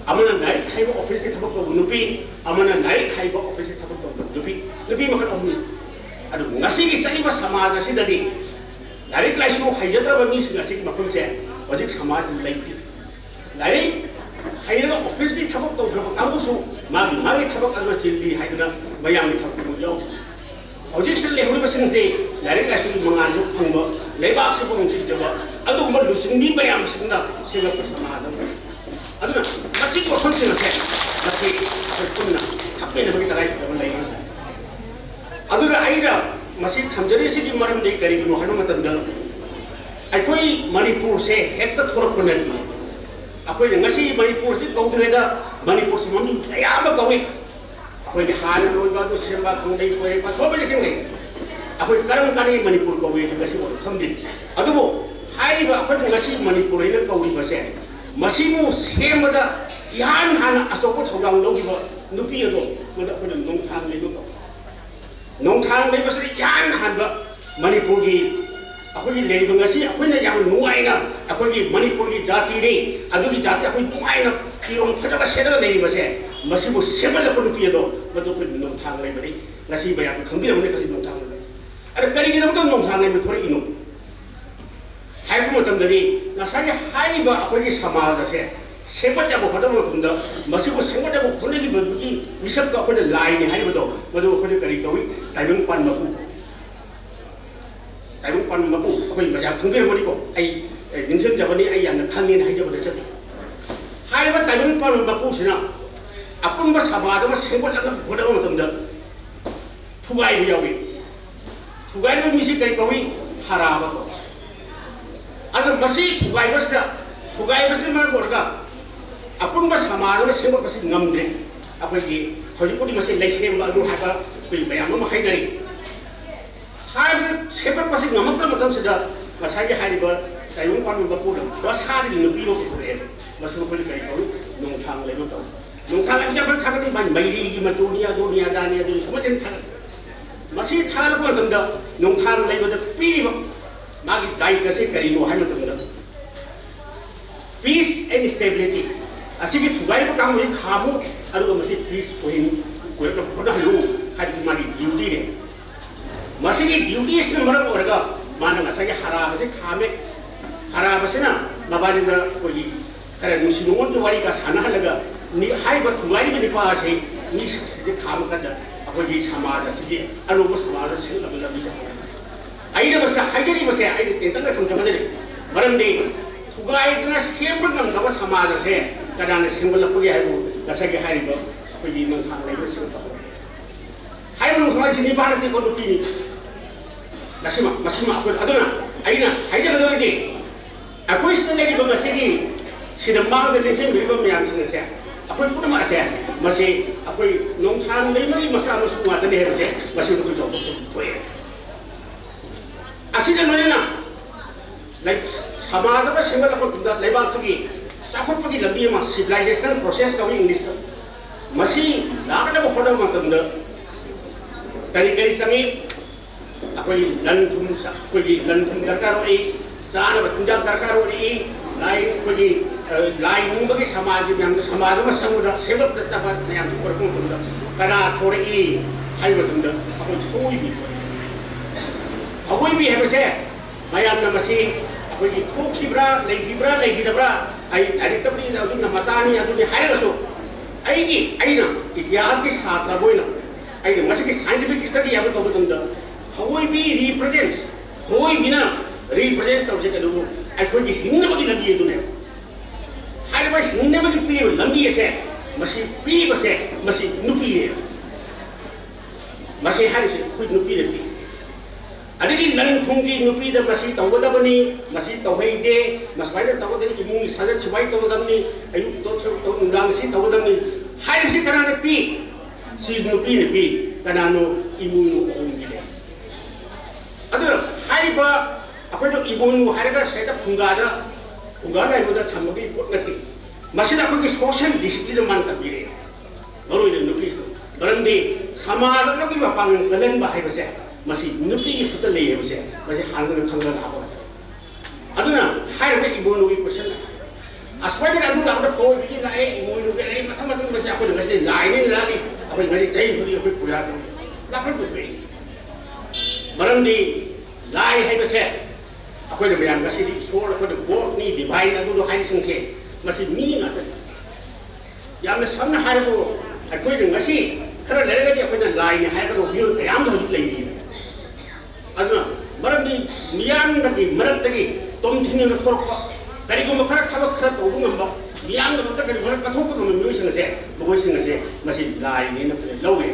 amana lai khai ba office ke thabak ko nupi amana lai khai ba office ke thabak ko nupi makal hum adu ngasigi chali ba samaj asi dadi dari klaisu haijatra ba mi ngasigi makum che ojik samaj laiti dari haira office di thabak to grab kamusu magi thabak alwa chilli haidana mayam ni thabak mo yaw ojik sel lehuri ba sing se dari klaisu mangan ju phangba lebak se bong si jaba adu ma lusing mi bayam singna sega pa samaj aduna machi ko khon sing se masi kunna thappe na bagi tarai da lai aduna aida masi thamjari sigi maram de kari gi no hanu matam da akoi Manipur se hekta thorak panati akoi ngasi Manipur se kaudre da Manipur se mami ya ba kawi akoi gi hal lo ba do semba kongdai ko pa so ba sing nei akoi karam kani Manipur kawi ngasi mo thamdi adubo hai ba akoi ngasi Manipur ina kawi ba se masi mu semba da yan hana asopo thogang lo gi ba nupi ado mada ko nong thang le do nong thang le basri yan hanba Manipur gi akoi le ngasi akoi na yam nuai na akoi gi Manipur gi jati ni adu gi jati akoi nuai na pirong phaja ba sera le ba se masi bu semala ko pi do madu ko nong thang le bari ngasi ba yam khangbi na khali nong thang le ara kari gi na nong thang le thori inu hai ko tam dari nasani hai ba akoi gi samaj se sepat ya bo khoda mo tum da masi bu sepat ya bo khone gi badu gi misap ka ko lai ni hai ba do madu ko kari kawi taibung pan mapu akoi ba ya khangbe bari ko ai ningsem jabani ai yan khangin hai jabada chat hai ba taibung pan mapu sina apun ba samaj ma sepat la khoda mo tum da thugai bi yawi thugai ba misi kari kawi hara ba ko adu masi thugai ba sida mar borga apun ba samaj ma sepat ba si ngamdre akoi gi hojipudi masi laisem ba adu ha ba koi bayam ma hai nari hai sepat pasi ngamak matam sida masai hari ba tayung pan ba pu ba sa di no pi lo ko re masu ko kai ko nong thang le no to nong thang ja ban thang ni ban mai ri ma dunia dania du so den thang masi thang ko matam da nong thang le ba da pi ba ma gi dai ka se kari no hai matam da peace and stability asigi thugai ba kam hi khamu ꯑꯗꯨꯒ ꯃꯁꯤ piece ꯑꯣꯏꯔꯛꯅꯕ ꯍꯣꯠꯅꯍꯜꯂꯨ ꯍꯥꯏꯕꯁꯤ ꯃꯥꯒꯤ ꯗ꯭ꯌꯨꯇꯤꯅꯤ ꯃꯁꯤꯒꯤ ꯗ꯭ꯌꯨꯇꯤꯁꯤꯅ ꯃꯔꯝ ꯑꯣꯏꯔꯒ ꯃꯥꯅ ꯉꯁꯥꯏꯒꯤ ꯍꯔꯥꯕꯁꯤ ꯈꯥꯝꯃꯦ ꯍꯔꯥꯕꯁꯤꯅ ꯃꯕꯥꯅꯤꯗ ꯑꯩꯈꯣꯏꯒꯤ ꯈꯔ ꯅꯨꯡꯁꯤ ꯅꯨꯡꯉꯣꯟꯒꯤ ꯋꯥꯔꯤꯒ ꯁꯥꯟꯅꯍꯜꯂꯒ ꯍꯥꯏꯔꯤꯕ ꯊꯨꯒꯥꯏꯔꯤꯕ ꯅꯤꯄꯥ ꯑꯁꯤ ꯃꯤꯁꯤꯡꯁꯦ ꯈꯥꯝꯃꯀꯥꯟꯗ ꯑꯩꯈꯣꯏꯒꯤ ꯁꯃꯥꯖ ꯑꯁꯤꯒꯤ ꯑꯅꯧꯕ ꯁꯃꯥꯖ ꯁꯦꯝꯅꯕ ꯂꯝꯕꯤꯁꯦ ꯑꯩꯅ ꯃꯁꯤꯗ ꯍꯥꯏꯖꯔꯤꯕꯁꯦ ꯑꯩꯅ ꯇꯦꯟꯇꯛꯅ ꯊꯝꯖꯕꯅꯤ ꯃꯔꯝꯗꯤ ꯊꯨꯒꯥꯏꯗꯅ ꯁꯦꯝꯕ ꯉꯝꯗꯕ ꯁꯃꯥꯖ ꯑꯁꯦ ꯀꯅꯥꯅ ꯁꯦꯝꯒꯠꯂꯛꯄꯒꯦ ꯍꯥꯏꯕꯨ ꯉꯁꯥꯏꯒꯤ ꯍꯥꯏꯔꯤꯕ ꯑꯩꯈꯣꯏꯒꯤ ꯃꯪꯊꯥꯡ ꯂꯩꯕꯁꯤꯡ ꯇꯧꯍꯧꯔꯦ ꯍꯥꯏꯔꯤꯕ ꯅꯨꯡꯁꯥꯏꯁꯤ ꯅꯤꯄꯥ ꯅꯠꯇꯦꯀꯣ ꯅꯨꯄꯤꯅꯤ ꯃꯁꯤꯃ ꯑꯩꯈꯣꯏ ꯑꯗꯨꯅ ꯑꯩꯅ ꯍꯥꯏꯖꯒꯗꯧꯔꯤꯗꯤ ꯑꯩꯈꯣꯏ ꯁꯤꯗ ꯂꯩꯔꯤꯕ ꯉꯁꯤꯒꯤ ꯁꯤꯗ ꯃꯥꯡꯗ ꯂꯦꯡꯁꯤꯟꯕꯤꯔꯤꯕ ꯃꯌꯥꯝꯁꯤꯡ ꯑꯁꯦ ꯑꯩꯈꯣꯏ ꯄꯨꯝꯅꯃꯛ ꯑꯁꯦ ꯃꯁꯤ ꯑꯩꯈꯣꯏ ꯅꯣꯡꯊꯥꯡ ꯂꯩꯃꯒꯤ ꯃꯆꯥ ꯃꯁꯨ ꯉꯥꯛꯇꯅꯤ ꯍꯥꯏꯕꯁꯦ ꯃꯁꯤꯗ ꯑꯩꯈꯣꯏ ꯆꯥꯎꯊꯣꯛ ꯊꯣꯛꯑꯦ ꯑꯁꯤꯒ ꯂꯣꯏꯅꯅ ꯁꯃꯥꯖ ꯑꯃ ꯁꯦꯝꯒꯠꯂꯛꯄ ꯃꯇꯝꯗ ꯂꯩꯕꯥꯛꯇꯨꯒꯤ ꯆꯥꯎꯈꯠꯄꯒꯤ ꯂꯝꯕꯤ ꯑꯃ ꯁꯤꯚꯤꯂꯥꯏꯖꯦꯁꯅꯦꯜ ꯄ꯭ꯔꯣꯁꯦꯁ ꯀꯧꯏ ꯏꯪꯂꯤꯁꯇ ꯃꯁꯤ ꯂꯥꯛꯀꯗꯕ ꯍꯣꯠꯅꯕ ꯃꯇꯝꯗ ꯀꯔꯤ ꯆꯪꯏ ꯑꯩꯈꯣꯏꯒꯤ ꯂꯟ ꯊꯨꯝ ꯗꯔꯀꯥꯔ ꯑꯣꯏ ꯆꯥꯅꯕ ꯆꯤꯟꯖꯥꯛ ꯗꯔꯀꯥꯔ ꯑꯣꯏꯔꯛꯏ ꯑꯩꯈꯣꯏꯒꯤ ꯂꯥꯏ ꯅꯤꯡꯕꯒꯤ ꯁꯃꯥꯖꯒꯤ ꯃꯌꯥꯝꯗ ꯁꯃꯥꯖ ꯑꯃ ꯆꯪꯕꯗ ꯁꯦꯝꯒꯠꯄꯗ ꯆꯠꯄ ꯃꯌꯥꯝꯁꯨ ꯑꯣꯏꯔꯛꯄ ꯃꯇꯝꯗ ꯀꯅꯥ ꯊꯣꯔꯛꯏ ꯍꯥꯏꯕ ꯃꯇꯝꯗ ꯑꯩꯈꯣꯏ ꯑꯋꯣꯏꯕꯤ ꯍꯥꯏꯕꯁꯦ ꯃꯌꯥꯝꯅ ꯃꯁꯤ ꯑꯩꯈꯣꯏꯒꯤ ꯊꯣꯛꯈꯤꯕ꯭ꯔꯥ ꯂꯩꯈꯤꯗꯕ꯭ꯔꯥ ꯑꯩ ꯗꯥꯏꯔꯦꯛꯇꯕꯨꯗꯤ ꯑꯗꯨꯅ ꯃꯆꯥꯅꯤ ꯑꯗꯨꯅꯤ ꯍꯥꯏꯔꯒꯁꯨ ꯑꯩꯅ ꯏꯇꯤꯍꯥꯁꯀꯤ ꯁꯥꯇ꯭ꯔ ꯑꯣꯏꯅ ꯑꯩꯅ ꯃꯁꯤꯒꯤ ꯁꯥꯏꯟꯇꯤꯐꯤꯛ ꯁ꯭ꯇꯗꯤ ꯍꯥꯏꯕ ꯇꯧꯕ ꯃꯇꯝꯗ ꯑꯋꯣꯏꯕꯤ ꯑꯋꯣꯏꯕꯤꯅ ꯔꯤꯄ꯭ꯔꯖꯦꯟꯁ ꯇꯧꯔꯤꯁꯦ ꯀꯩꯗꯧꯕ ꯑꯩꯈꯣꯏꯒꯤ ꯍꯤꯡꯅꯕꯒꯤ ꯂꯝꯕꯤ ꯑꯗꯨꯅꯦ ꯍꯥꯏꯔꯤꯕ ꯍꯤꯡꯅꯕꯒꯤ ꯄꯤꯔꯤꯕ ꯂꯝꯕꯤ ꯑꯁꯦ ꯃꯁꯤ ꯄꯤꯕꯁꯦ ꯃꯁꯤ ꯅꯨꯄꯤꯅꯦ ꯃꯁꯤ ꯍꯥꯏꯔꯤꯁꯦ ꯑꯩꯈꯣꯏ ꯅꯨꯄꯤꯗ ꯄꯤ ꯑꯗꯒꯤ ꯂꯟ ꯊꯨꯝꯒꯤ ꯅꯨꯄꯤꯗ ꯃꯁꯤ ꯇꯧꯒꯗꯕꯅꯤ ꯃꯁꯤ ꯇꯧꯍꯩꯗꯦ ꯃꯁꯨꯃꯥꯏꯅ ꯇꯧꯒꯗꯕꯅꯤ ꯏꯃꯨꯡꯒꯤ ꯁꯥꯖꯠ ꯁꯤꯋꯥꯏ ꯇꯧꯒꯗꯕꯅꯤ ꯑꯌꯨꯛꯇ ꯅꯨꯡꯗꯥꯡ ꯁꯤ ꯇꯧꯒꯗꯕꯅꯤ ꯍꯥꯏꯔꯤꯕꯁꯤ ꯀꯅꯥꯅ ꯄꯤ ꯁꯤ ꯅꯨꯄꯤꯅ ꯄꯤ ꯀꯅꯥꯅꯣ ꯏꯃꯨꯡꯅ ꯑꯍꯨꯝꯒꯤꯅꯦ ꯑꯗꯨꯅ ꯍꯥꯏꯔꯤꯕ ꯑꯩꯈꯣꯏꯅ ꯏꯃꯨꯡ ꯍꯥꯏꯔꯒ ꯁꯤꯗ ꯐꯨꯡꯒꯥ ꯂꯩꯕꯗ ꯊꯝꯕꯒꯤ ꯄꯣꯠ ꯅꯠꯇꯦ ꯃꯁꯤꯗ ꯑꯩꯈꯣꯏꯒꯤ ꯁꯣꯁꯤꯌꯦꯜ ꯗꯤꯁꯤꯄ꯭ꯂꯤꯟ ꯃꯥꯅ ꯇꯝꯕꯤꯔꯛꯑꯦ ꯃꯔꯨꯑꯣꯏꯅ ꯅꯨꯄꯤꯁꯤꯡ ꯃꯔꯝꯗꯤ ꯁꯃꯥꯖ ꯑꯃꯒꯤ ꯃꯄꯥꯡꯒꯜ ꯀꯜꯍꯟꯕ ꯍꯥꯏꯕꯁꯦ ꯃꯁꯤ ꯅꯨꯄꯤꯒꯤ ꯈꯨꯠꯇ ꯂꯩ ꯍꯥꯏꯕꯁꯦ ꯃꯁꯤ ꯍꯥꯟꯅ ꯈꯪꯕ ꯂꯥꯛꯄ ꯑꯗꯨꯅ ꯍꯥꯏꯔꯤꯕ ꯏꯃꯣꯏꯅꯨꯒꯤ ꯀꯣꯏꯁꯟ ꯑꯁꯨꯃꯥꯏꯅ ꯑꯗꯨ ꯂꯥꯛꯄꯗ ꯐꯧꯕꯤꯒꯤ ꯂꯥꯛꯑꯦ ꯏꯃꯣꯏꯅꯨꯒꯤ ꯂꯥꯛꯑꯦ ꯃꯊꯪ ꯃꯁꯤ ꯑꯩꯈꯣꯏꯅ ꯉꯁꯤ ꯂꯥꯏꯅꯤ ꯂꯥꯛꯏ ꯑꯩꯈꯣꯏ ꯉꯁꯤ ꯆꯍꯤ ꯈꯨꯗꯤꯡꯒꯤ ꯑꯩꯈꯣꯏ ꯄꯨꯖꯥ ꯂꯥꯛꯐꯝ ꯄꯨꯊꯣꯛꯏ ꯃꯔꯝꯗꯤ ꯂꯥꯏ ꯍꯥꯏꯕꯁꯦ ꯑꯩꯈꯣꯏꯅ ꯃꯌꯥꯝ ꯉꯁꯤꯗꯤ ꯏꯁꯣꯔ ꯑꯩꯈꯣꯏꯅ ꯒꯣꯗꯅꯤ ꯗꯤꯚꯥꯏꯟ ꯑꯗꯨꯗꯣ ꯍꯥꯏꯔꯤꯁꯤꯡꯁꯦ ꯃꯁꯤ ꯃꯤ ꯉꯥꯛꯇꯅꯤ ꯌꯥꯝꯅ ꯁꯝꯅ ꯍꯥꯏꯔꯕꯨ ꯑꯩꯈꯣꯏꯅ ꯉꯁꯤ ꯈꯔ ꯂꯩꯔꯒꯗꯤ ꯑꯩꯈꯣꯏꯅ ꯂꯥꯏꯅꯤ ꯍꯥꯏꯔꯒꯗꯧꯕ ꯃꯤꯑꯣꯏ ꯃꯌꯥꯝꯁꯨ ꯍꯧꯖꯤꯛ ꯂꯩꯔꯤ ꯑꯗꯨꯅ ꯃꯔꯝꯗꯤ ꯃꯤꯌꯥꯝꯒꯤ ꯃꯔꯛꯇꯒꯤ ꯇꯣꯝꯊꯤꯟꯅ ꯊꯣꯔꯛꯄ ꯀꯔꯤꯒꯨꯝꯕ ꯈꯔ ꯊꯕꯛ ꯈꯔ ꯇꯧꯕ ꯉꯝꯕ ꯃꯤꯌꯥꯝꯒꯤꯗꯃꯛꯇ ꯀꯔꯤꯒꯨꯝꯕ ꯀꯠꯊꯣꯛꯄ ꯉꯝꯕ ꯃꯤꯑꯣꯏꯁꯤꯡ ꯑꯁꯦ ꯃꯈꯣꯏꯁꯤꯡ ꯑꯁꯦ ꯃꯁꯤ ꯂꯥꯏꯅꯦꯅ ꯂꯧꯋꯦ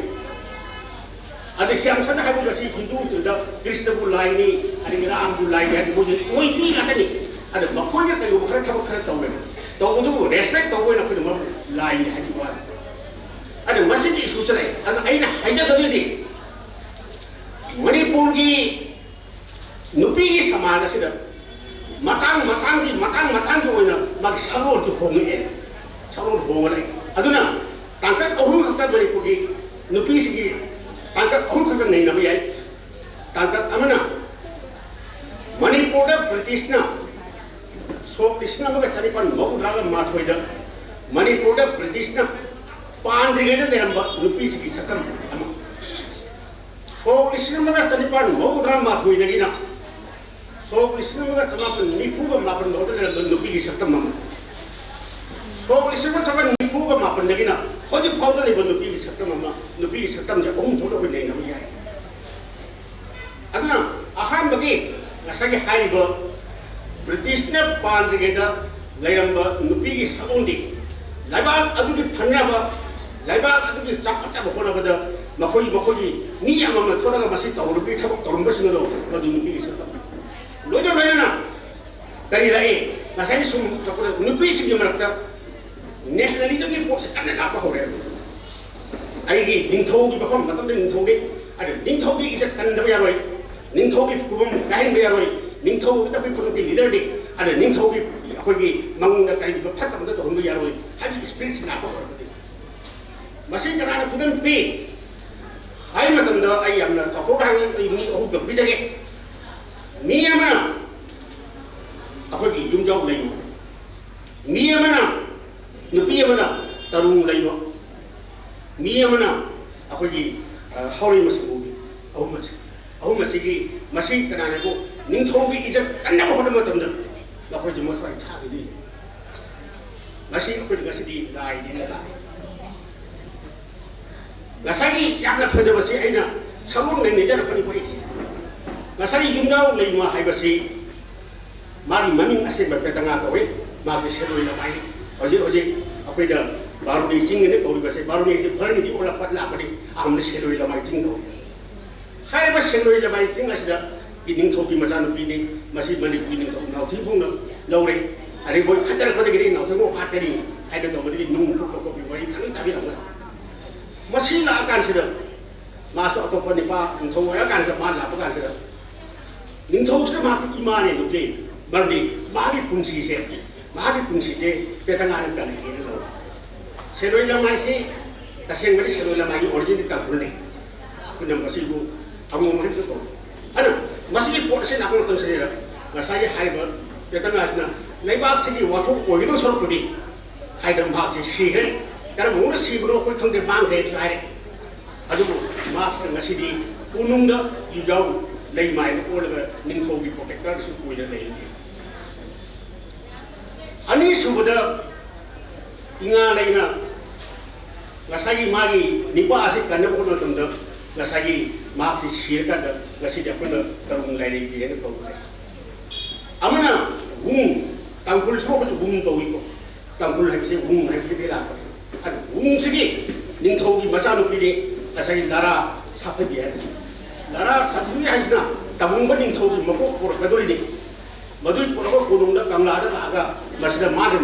ꯑꯗꯩ ꯌꯥꯝ ꯁꯝꯅ ꯍꯥꯏꯕ ꯃꯁꯤ ꯍꯤꯟꯗꯨꯁꯤꯡꯗ ꯀ꯭ꯔꯤꯁꯅꯕꯨ ꯂꯥꯏꯅꯤ ꯑꯗꯒꯤ ꯔꯥꯝꯕꯨ ꯂꯥꯏꯅꯤ ꯍꯥꯏꯕ ꯃꯣꯏꯁꯤ ꯃꯣꯏ ꯃꯤ ꯉꯥꯛꯇꯅꯤ ꯑꯗ ꯃꯈꯣꯏꯅ ꯀꯔꯤꯒꯨꯝꯕ ꯈꯔ ꯊꯕꯛ ꯈꯔ ꯇꯧꯋꯦꯕ ꯇꯧꯕꯗꯨꯕꯨ ꯔꯦꯁꯄꯦꯛ ꯇꯧꯕ ꯑꯣꯏꯅ ꯑꯩꯈꯣꯏꯅ ꯃꯔꯝ ꯂꯥꯏꯅꯤ ꯍꯥꯏꯕ ꯋꯥꯅꯤ ꯑꯗ ꯃꯁꯤꯒꯤ ꯏꯁꯨꯁꯨ ꯂꯩ ꯑꯗꯨ ꯑꯩꯅ ꯍꯥꯏꯖꯒꯗꯣꯏꯗꯤ ꯃꯅꯤꯄꯨꯔꯒꯤ ꯅꯨꯄꯤꯒꯤ ꯁꯃꯥꯖ ꯑꯁꯤꯗ ꯃꯇꯥꯡꯒꯤ ꯑꯣꯏꯅ ꯃꯥꯒꯤ ꯁꯛꯂꯣꯟꯁꯨ ꯍꯣꯡꯉꯛꯑꯦ ꯁꯛꯂꯣꯟ ꯍꯣꯡꯉ ꯂꯩ ꯑꯗꯨꯅ ꯇꯥꯡꯀꯛ ꯑꯍꯨꯝ ꯈꯛꯇ ꯃꯅꯤꯄꯨꯔꯒꯤ ꯅꯨꯄꯤꯁꯤꯡꯒꯤ ꯇꯥꯡꯀꯛ ꯑꯍꯨꯝ ꯈꯛꯇ ꯅꯩꯅꯕ ꯌꯥꯏ ꯇꯥꯡꯀꯛ ꯑꯃꯅ ꯃꯅꯤꯄꯨꯔꯗ ꯕ꯭ꯔꯤꯇꯤꯁꯅ ꯁꯣꯛ 1962 ꯃꯅꯤꯄꯨꯔꯗ ꯕ꯭ꯔꯤꯇꯤꯁꯅ ꯄꯥꯟꯗ꯭ꯔꯤꯉꯩꯗ ꯂꯩꯔꯝꯕ ꯅꯨꯄꯤꯁꯤꯡꯒꯤ ꯁꯛꯇꯝ ꯑꯃ ꯁꯣꯛ 1962 ꯁꯣꯛ 1994 ꯂꯩꯔꯝꯕ ꯅꯨꯄꯤꯒꯤ ꯁꯛꯇꯝ ꯑꯃ ꯁꯣꯛ 1994 ꯍꯧꯖꯤꯛ ꯐꯥꯎꯕ ꯂꯩꯕ ꯅꯨꯄꯤꯒꯤ ꯁꯛꯇꯝ ꯑꯃ ꯅꯨꯄꯤꯒꯤ ꯁꯛꯇꯝꯁꯦ ꯑꯍꯨꯝ ꯊꯣꯛꯅ ꯑꯩꯈꯣꯏ ꯅꯩꯅꯕ ꯌꯥꯏ ꯑꯗꯨꯅ ꯑꯍꯥꯟꯕꯒꯤ ꯉꯁꯥꯏꯒꯤ ꯍꯥꯏꯔꯤꯕ ꯕ꯭ꯔꯤꯇꯤꯁꯅ ꯄꯥꯟꯗ꯭ꯔꯤꯉꯩꯗ ꯂꯩꯔꯝꯕ ꯅꯨꯄꯤꯒꯤ ꯁꯛꯂꯣꯟꯗꯤ ꯂꯩꯕꯥꯛ ꯑꯗꯨꯒꯤ ꯐꯅꯕ ꯂꯩꯕꯥꯛ ꯑꯗꯨꯒꯤ ꯆꯥꯎꯈꯠꯅꯕ ꯍꯣꯠꯅꯕꯗ ꯃꯈꯣꯏꯒꯤ ꯃꯤ ꯑꯃꯃꯝꯅ ꯊꯣꯛꯂꯒ ꯃꯁꯤ ꯇꯧꯔꯨꯕꯒꯤ ꯊꯕꯛ ꯇꯧꯔꯝꯕꯁꯤꯡ ꯑꯗꯣ ꯃꯗꯨ ꯅꯨꯄꯤꯒꯤ ꯁꯛꯇꯝ ꯂꯣꯏꯅꯅ ꯀꯔꯤ ꯂꯥꯛꯏ ꯉꯁꯥꯏ ꯁꯨꯝ ꯅꯨꯄꯤꯁꯤꯡꯒꯤ ꯃꯔꯛꯇ ꯅꯦꯁꯅꯦꯂꯤꯖꯝꯒꯤ ꯄꯣꯠꯁꯦ ꯀꯟꯅ ꯂꯥꯛꯄ ꯍꯧꯔꯦ ꯑꯩꯒꯤ ꯅꯤꯡꯊꯧꯒꯤ ꯃꯐꯝ ꯃꯇꯝꯗ ꯅꯤꯡꯊꯧꯒꯤ ꯑꯗ ꯅꯤꯡꯊꯧꯒꯤ ꯏꯖꯠ ꯀꯟꯗꯕ ꯌꯥꯔꯣꯏ ꯅꯤꯡꯊꯧꯒꯤ ꯈꯨꯕꯝ ꯀꯥꯏꯍꯟꯕ ꯌꯥꯔꯣꯏ ꯅꯤꯡꯊꯧꯒꯤꯗ ꯑꯩꯈꯣꯏ ꯈꯨꯟꯒꯤ ꯂꯤꯗꯔꯗꯤ ꯑꯗ ꯅꯤꯡꯊꯧꯒꯤ ꯑꯩꯈꯣꯏꯒꯤ ꯃꯉꯣꯟꯗ ꯀꯔꯤꯒꯨꯝꯕ ꯐꯠꯇꯕꯗ ꯇꯧꯍꯟꯕ ꯌꯥꯔꯣꯏ ꯍꯥꯏꯕꯒꯤ ꯏꯁꯄꯤꯔꯤꯠꯁꯤ ꯂꯥꯛꯄ ꯍꯧꯔꯛꯄꯗꯤ ꯃꯁꯤ ꯀꯅꯥꯅ ꯈꯨꯗꯝ ꯄꯤ ꯍꯥꯏꯕ ꯃꯇꯝꯗ ꯑꯩ ꯌꯥꯝꯅ ꯆꯥꯎꯊꯣꯛꯅ ꯍꯥꯏꯕ ꯑꯩ ꯃꯤ ꯑꯍꯨꯝꯒ ꯄꯤꯖꯒꯦ ꯃꯤ ꯑꯃꯅ ꯑꯩꯈꯣꯏꯒꯤ ꯌꯨꯝꯖꯥꯎ ꯂꯩꯕ ꯃꯤ ꯑꯃꯅ ꯅꯨꯄꯤ ꯑꯃꯅ ꯇꯔꯨꯡ ꯂꯩꯕ mi amana akogi hauri masabu ahum masigi masi kanane ko ningthobi ijat kanna ko hodama tamda lakoi jemo thai tha gi masi ko ngasi di lai di la ngasagi yakna phaja basi aina sabun ngai ne jara pani ko isi ngasagi jumjau lei ma hai basi mari maming ase ba petanga ko we ma je seroi la mai oji akoi da baru di sing ne ko basi baru ni se phar ni di ola patla padi am ne seroi la mai jing do hai ba seroi la mai jing asida bining thobi majanu bini masi mani bining thok nau thi phung na lore ari boy khatar ko de gi nau thong hat kari hai da do badi nung thok ko bi wai kan ta bi la masi la akan sida masu atau penipa ningthong wa akan sa man la pa kan sida ningthong sa ma si imane lu je bardi magi pungsi se petanga na kan ni lo seroi la mai si taseng bari seroi la mai origin ta kulne kunam masi bu amu mai so ana masi po se na ko tan se la ngasai hai ba petanga sna nei bak si ki wa thok ko gi do sor pudi hai da ma si si he kar mo si bro ko thong de bang de trai adu ma sa ngasi di unung da yu jau lei mai ko la ning tho gi protector su ko da lei ani subada inga leina ngasai magi nipa ase kan ko no tum da ngasai ma si shir ka da ngasi da ko na tarung lai ni ge ko amana tangkul so ko to wi ko tangkul hai se hai ke la ko an sigi ning tho gi macha no pi de ngasai lara sa pha bi lara sa phi hai sna tabung ba ning tho gi mako ko ka dori ni madui ko ko kunung da kangla da aga masida ma ko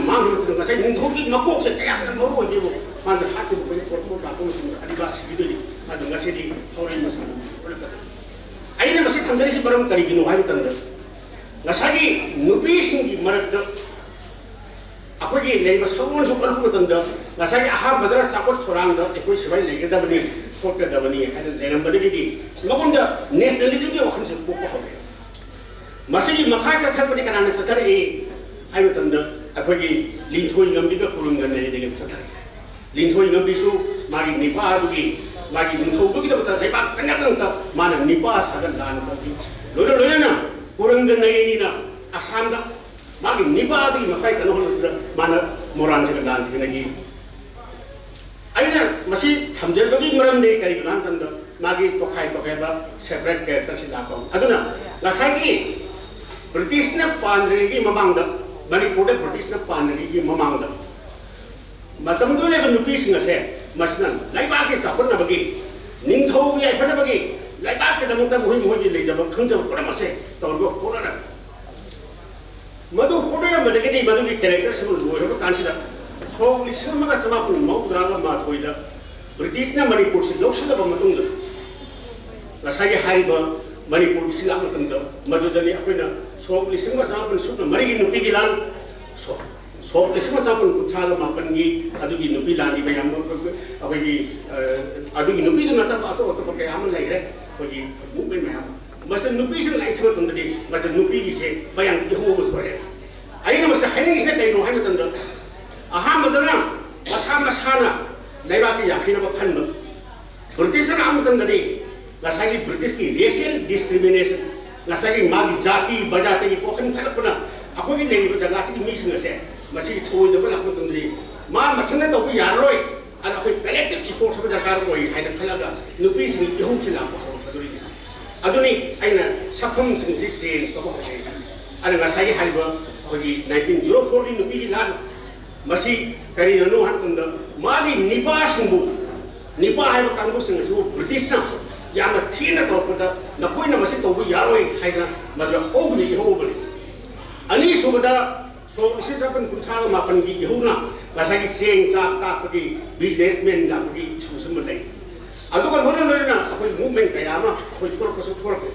ngasai ning tho gi mako se kaya na mo ko ji bo man da hat ko ko ka ko ani ba si de ni ad ngasai di thori masa ko ka ai na masi thamjari si baram kari gi no hai tan da ngasai nupi sing gi marak da akogi nei ba sabun so kal ko tan da ngasai aha badra sakot thorang da ekoi sibai le ga da bani ko ka da bani ha da leram ba de di magun da nationalism gi wakhan se ko ko masih makha cha thar padi kana cha thar e hai ba tan da akogi lin thoi ngam bi ka kurung ga nei de ga cha thar lin thoi ngam bi su magi nipa du gi magi nin thau du gi da ba lai ba kana nang ta mana nipa sa ga lan ko bi lo na kurung ga nei ni na asam da magi nipa di makai kana hol mana moran cha ga lan thi na gi aina masih thamjel bagi maram de kari lan tan da magi tokai ba separate character si la ko aduna la sai gi British na pandri gi mamang da bani pode British na pandri gi mamang da matam do le nupi singa se masnan lai ba gi ta kon na bagi ning thau gi ai phana bagi lai ba ke da mung ta moi gi le jab khang jab ko ma se tor go ko na madu photo ya made gi madu gi character se lo ho kan si da so li sama ga sama pu mau dra ga ma thoi da British na Manipur si lok sila ba matung da la sai hari ba Manipur si la matung da madu da ni akoina so li sama sama pu su na mari gi nupi gi lan so li sama sama pu chala ma pan gi adu gi nupi lan di ba yam ko akai gi adu gi nupi da na ta to to pa yam lai re ko gi mu ben ma masa nupi si lai sama tung da di masa nupi gi se ba yang i ho mo thore ai na masa hai ni se kai no hai matung da aha madana masana lai ba ki ya khina ba phan ba British na am tan da di ngasagi British ki racial discrimination ngasagi magi jati bajate ki ko khan khala kuna ako gi legi ba jaga si mi singa se masi thoi da ba lakon tan di ma mathana to ku yar roi ana ko collective effort sa dakar koi hai da khala ga nupi sing i hum sila ba aduri aduni aina sakham sing si change to ba ho se ana ngasagi hai ba ko gi 1904 ni nupi gi lan masi kari nanu han tan da magi nipa singbu nipa hai ba kangbu sing su British na yama thina to pa da na koi na masi to bu yaroi hai da madra hogni hobali ani subada so isi japan kunthal ma pan gi huna ngasagi seng cha ta pa gi businessman la pa gi su sum lai adu ka hona na koi movement ka yama koi thor pa su thor ka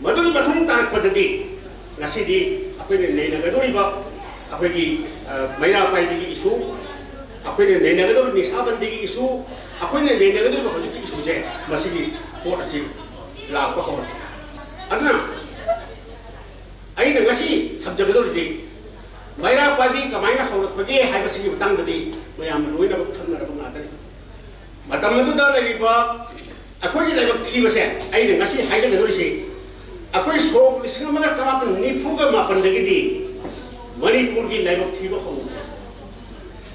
madu mathung ta pa da di ngasi di apoi ne nei na ga dori ba apoi gi Meira Paibi gi isu apoi ne nei na ga dori ni saban di isu apoi ne nei na ga dori ba ko gi isu je masi gi pot asi la ko ho aduna ai na ngasi thab ja ga dori di Meira Paibi ka mai na ho pa ge hai ba si gi tang da di mayam loi na ba tham na ba nga ta matam itu dah lagi bah aku ni lagi tiba saya ini ngasih hajar ke dulu sih aku sok lising mana cara pun nipu ke mapan lagi di Manipur ki lagi tiba kau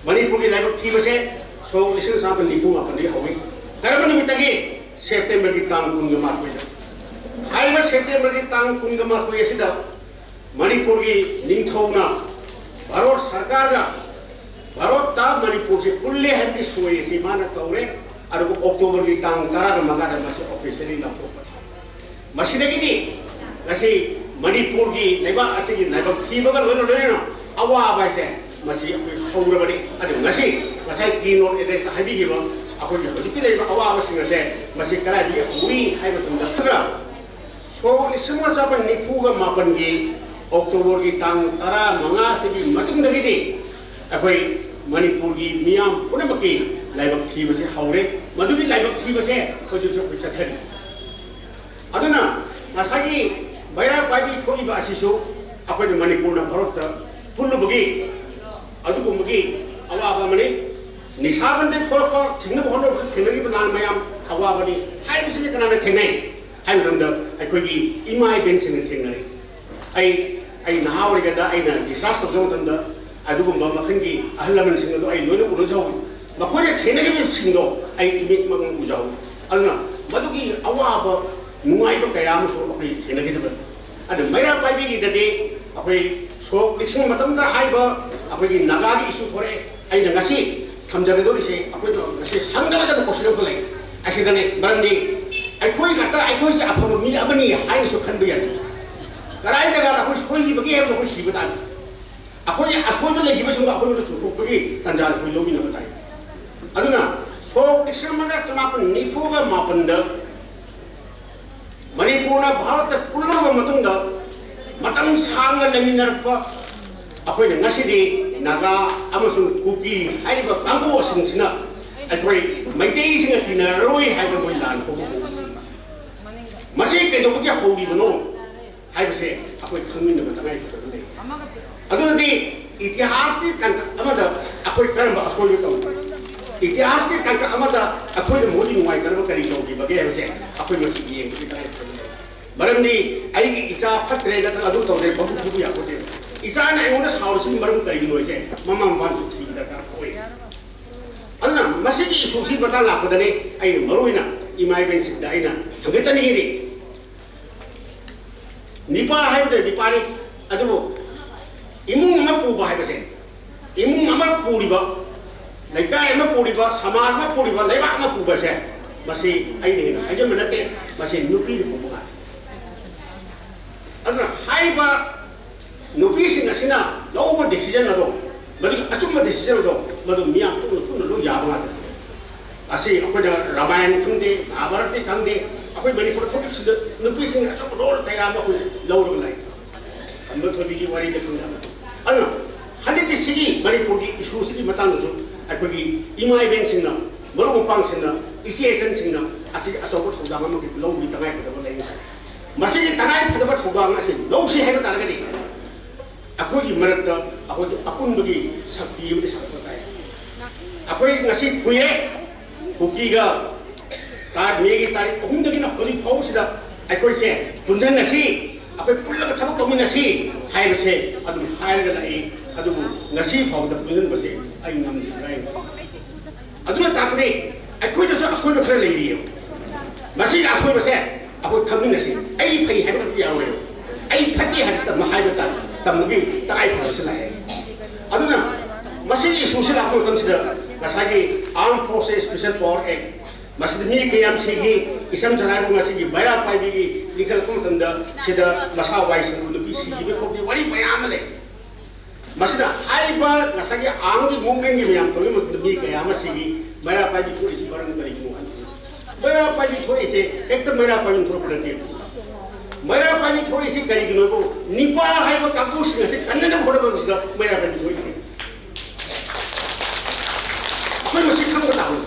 Manipur ki lagi tiba saya sok lising sama pun nipu mapan lagi kau karena mana kita ki September ki tang pun gemat kau hari mas September ki tang pun gemat kau ya sudah Manipur ki ningthau na Bharat sarkar na Bharat ta Manipur se pulle happy soye se mana taure aru October ki tang tara ka magada masi officially la to masi de ki masi Manipur ki leba ase ki leba thiba ka lo na awa ba se masi haura bari adu masi masai kino address ta habi ki ba ako ji hoji ki leba awa ba singa se masi kara di uri hai ba tunda ka so ni semua sa pa ni fuga mapan ki October ki tang tara manga se ki matung de ki akoi Manipur ki miyam punamaki laibak thiba se haure madugi laibak thiba se hoju jo chathari aduna nasagi Meira Paibi thoi ba asisu akoi Manipur na Bharat ta punnu bagi adugu magi awa ba mani nisaban de thorpa thingna bhono thinagi plan mayam awa ba ni hai bisi kana na thingai hai damda akoi ki imai ben sing thingai ai nahauri ga da ai na disaster zone tamda adugu mamakhangi ahlaman sing do ai loina uru jaw makhore thenagi bi sing do ai imit mang u jaw alna madugi awaba nungai ba kaya so ai thenagi da adu Meira Paibi gi dade akoi so lising matam da haiba akoi gi naga gi isu thore ai na ngasi thamjaga do ise akoi do ngasi hangdaba da question ko lai asidane marandi ai khoi ga ta ai khoi se apha mi abani hai so khan bi ya karai jaga da khoi soi gi bagi ko si batan akoi asoi ba legi ba sung akoi do chutok bagi tanjal khoi lomi na batai aduna so lising maga chamapan nifu ga mapan da Manipur na Bharat pulang ba matong da matang sanga laminarpa akoi ngasi di naga amasung kuki hai ba kanggo sing sina akoi maitei sing tina roi hai ba moi lan ko masi ke do ki holi bano hai ba se akoi khangmin na batangai ko ne aduna di itihas ki kan amada akoi karam ba asoi to इतिहास के कंक अमदा अखोय मोदी नुवाई करब करी जोगी बगे हसे अखोय मसी यें की काय मरमनी आईगी इचा फत्रे नत अदु तोरे बबु बबु या कोते इचा ना एमोना साउरसिन मरम करी नोइसे ममा मम सुथि दरकार होय अदना मसी की सुसी बता लापदने आई मरोइना इमाई बेन सिदा आइना हगचनी गिरी निपा हाइबदे निपानी अदबो इमुंग अमा पुबा हाइबसे इमुंग अमा पुरिबा Laikai ma puriba, samaj ma puriba, leibak ma puba se, masih ini na, aja menate, masih nupi di pubukan. Adna haiba nupi sina sina, lau ba decision na do, bagi acung ma decision na do, bagi miang pun lo ya banget. Asih aku dah Ramayana kangde, Mahabharata kangde, aku Manipur thok sida nupi sina acung role kaya ma aku lau ro lai. Ambil thodi ki wari de kangda. Adna handi ki sigi Manipur ki isu sigi matang tu. Aku imai ben singna, malu pang singna, isi esen singna, asih asal sudah lama kita lau di tengah pada boleh. Masih di tengah pada sudah masih lau sih hebat targa di. Aku merata, aku bagi sakti yang disahkan saya. Aku ngasih kuih, bukiga, tar megi tarik, aku mungkin nak beli kau sudah. Aku sih, tunjuk nasi, aku pulang ke tempat kami nasi, hai bersih, aduh hai lagi. Aduh, nasi bau dah punya bersih, aing nam lain. Aduh, tak apa. Aku itu aku itu kerja lagi. Nasi aku bersih, aku kami nasi. Aing pergi hari berapa ya? Aing pergi hari tak mahal betul. Tak mungkin tak aing bersih lagi. Aduh, masih sosial aku tu sudah. Masih Armed Forces Special Power Act. Masih ni kaya segi isam jalan aku masih Meira Paibi legal aku tu sudah masih wise lebih segi berkopi wali payah malay. Masih dah haiba nasagi anggi movement ni yang tolong lebih kaya masih Meira Paibi tu isi barang dari mukan. Meira Paibi tu isi, ekta Meira Paibi tu berarti. Meira Paibi tu isi kari gino tu nipa haiba kampus nasi kanna nak bodoh bodoh sudah Meira Paibi tu isi. Aku masih kamu tahu.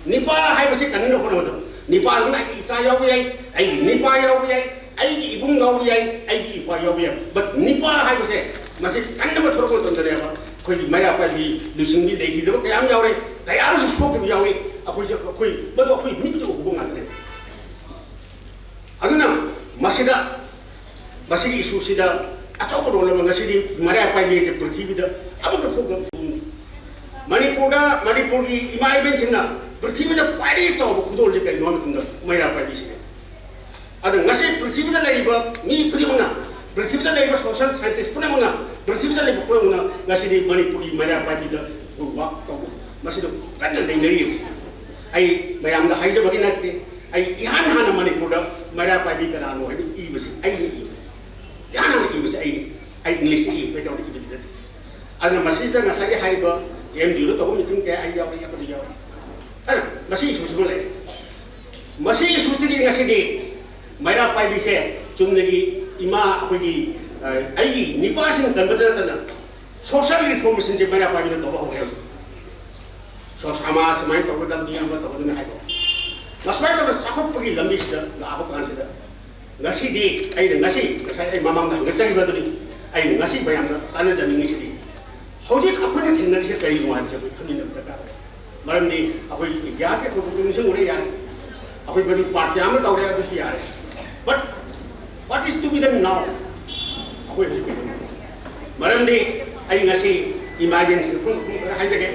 Nipa haiba si kanna nak bodoh bodoh. Nipa nak isa jauh biai, ai nipa jauh biai, ai ibung jauh biai, ai ipa jauh biai. But nipa haiba si masih kan nama thorong tu antara apa, kau Meira Paibi, dusun ni lagi tu, kaya am jauh re, kaya harus suspok tu jauh re, ꯑꯩꯈꯣꯏ ꯃꯤꯠꯇ ꯎꯕ ꯉꯥꯛꯇꯅꯦ ꯑꯗꯨꯅ ꯃꯁꯤꯒꯤ ꯏꯁꯨꯁꯤꯗ ꯑꯆꯧꯕ role ꯑꯃ ꯉꯁꯤꯗꯤ ꯃꯩꯔꯥ ꯄꯥꯏꯕꯤꯁꯦ ꯄ꯭ꯔꯤꯊꯤꯕꯤꯗ ꯑꯃꯠꯇ ꯊꯣꯛꯇꯕ ꯃꯅꯤꯄꯨꯔꯒꯤ ꯏꯃꯥ ꯏꯕꯦꯟꯁꯤꯡꯅ ꯄ꯭ꯔꯤꯊꯤꯕꯤꯗ ꯈ꯭ꯋꯥꯏꯗꯒꯤ ꯆꯥꯎꯕ ꯈꯨꯗꯣꯜꯁꯦ ꯀꯩꯅꯣ ꯍꯥꯏꯕ ꯃꯇꯝꯗ ꯃꯩꯔꯥ ꯄꯥꯏꯕꯤꯁꯤꯅꯦ ꯑꯗ ꯉꯁꯤ ꯄ꯭ꯔꯤꯊꯤꯕꯤꯗ ꯂꯩꯔꯤꯕ ꯃꯤ ꯈꯨꯗꯤꯡꯃꯛꯅ ꯄ꯭ꯔꯤꯊꯤꯕꯤꯗ ꯂꯩꯔꯤꯕ ꯁꯣꯁꯤꯌꯦꯜ ꯁꯥꯏꯟꯇꯤꯁ ꯄꯨꯝꯅꯃꯛꯅ ꯄ꯭ꯔꯤꯊꯤꯕꯤꯗ ꯂꯩꯕ ꯄꯨꯝꯅꯃꯛꯅ ꯉꯁꯤꯗꯤ ꯃꯅꯤꯄꯨꯔꯒꯤ ꯃꯩꯔꯥ ꯄꯥꯏꯕꯤꯗ ꯋꯥꯛ ꯇꯧꯕ ꯃꯁꯤꯗ ꯀꯟꯅ ꯅꯩꯅꯔꯤꯕ ꯑꯩ ꯃꯌꯥꯝꯗ ꯍꯥꯏꯖꯕꯒꯤ ꯅꯠꯇꯦ ꯑꯩ ꯏꯍꯥꯟ ꯍꯥꯟꯅ ꯃꯅꯤꯄꯨꯔꯗ ꯃꯩꯔꯥ ꯄꯥꯏꯕꯤ ꯀꯅꯥꯅꯣ ꯍꯥꯏꯕ ꯏꯕꯁꯤ ꯑꯩꯅ ꯏꯕꯅꯤ ꯏꯍꯥꯟ ꯍꯥꯟꯅ ꯏꯕꯁꯤ ꯑꯩ ꯏꯪꯂꯤꯁꯇ ꯃꯩꯇꯩꯂꯣꯟꯗ ꯏꯕꯗꯤ ꯅꯠꯇꯦ ꯑꯗꯨꯅ ꯃꯁꯤꯁꯤꯗ ꯉꯁꯥꯏꯒꯤ ꯍꯥꯏꯔꯤꯕ MDUꯗ ꯇꯧꯕ ꯃꯤꯇꯤꯡ ꯀꯌꯥ ꯑꯩ ꯌꯥꯎꯔꯤ ꯑꯃꯗꯤ ꯌꯥꯎꯔꯤ ꯑꯗꯨꯅ ꯃꯁꯤ ꯏꯁꯨꯁꯤꯃ ꯂꯩꯔꯦ ꯃꯁꯤ ꯏꯁꯨꯁꯤꯗꯤ ꯉꯁꯤꯗꯤ ꯃꯩꯔꯥ ꯄꯥꯏꯕꯤꯁꯦ ꯆꯨꯝꯅꯒꯤ ꯏꯃꯥ ꯑꯩꯈꯣꯏꯒꯤ ꯑꯩꯒꯤ ꯅꯤꯄꯥꯁꯤꯡ ꯀꯟꯕꯗ ꯅꯠꯇꯅ ꯁꯣꯁꯤꯌꯦꯜ ꯔꯤꯐꯣꯔꯃꯦꯁꯟꯁꯦ ꯃꯩꯔꯥ ꯄꯥꯏꯕꯤꯅ ꯇꯧꯕ ꯍꯧꯔꯦ ꯍꯧꯖꯤꯛ ꯁꯃꯥꯖ ꯁꯨꯃꯥꯏꯅ ꯇꯧꯒꯗꯕꯅꯤ ꯑꯃ ꯇꯧꯒꯗꯕꯅꯤ ꯍꯥꯏꯕ ꯃꯁꯨꯃꯥꯏꯅ ꯇꯧꯅ ꯆꯥꯎꯈꯠꯄꯒꯤ ꯂꯝꯕꯤꯁꯤꯗ ꯂꯥꯛꯑꯕ ꯀꯥꯟꯁꯤꯗ ꯉꯁꯤꯗꯤ ꯑꯩꯅ ꯉꯁꯥꯏ ꯑꯩ ꯃꯃꯥꯡꯗ ꯍꯪꯒꯠꯆꯔꯤꯕꯗꯨꯅꯤ ꯑꯩꯅ ꯉꯁꯤ ꯃꯌꯥꯝꯗ ꯇꯥꯟꯅꯖꯅꯤꯡꯉꯤꯁꯤꯗꯤ ꯍꯧꯖꯤꯛ ꯑꯩꯈꯣꯏꯅ ꯊꯦꯡꯅꯔꯤꯁꯦ ꯀꯔꯤꯅꯣ ꯍꯥꯏꯕꯁꯦ ꯑꯩꯈꯣꯏ ꯈꯪꯃꯤꯟꯅꯕ ꯗꯔꯀꯥꯔ ꯑꯣꯏ ꯃꯔꯝꯗꯤ ꯑꯩꯈꯣꯏ ꯏꯇꯤꯍꯥꯁꯀꯤ ꯊꯧꯗꯣꯛꯇꯣ ꯅꯤꯡꯁꯤꯡꯉꯨꯔꯦ ꯌꯥꯔꯦ ꯑꯩꯈꯣꯏ ꯃꯗꯨ ꯄꯥꯔꯠ ꯀꯌꯥ ꯑꯃ ꯇꯧꯔꯦ ꯑꯗꯨꯁꯨ ꯌꯥꯔꯦ but what is to be done now ꯑꯩꯈꯣꯏ ꯍꯧꯖꯤꯛ ꯃꯔꯝꯗꯤ ꯑꯩ ꯉꯁꯤ ꯏꯃꯥꯔꯖꯦꯟꯁꯤ ꯈꯔ ꯍꯥꯏꯖꯒꯦ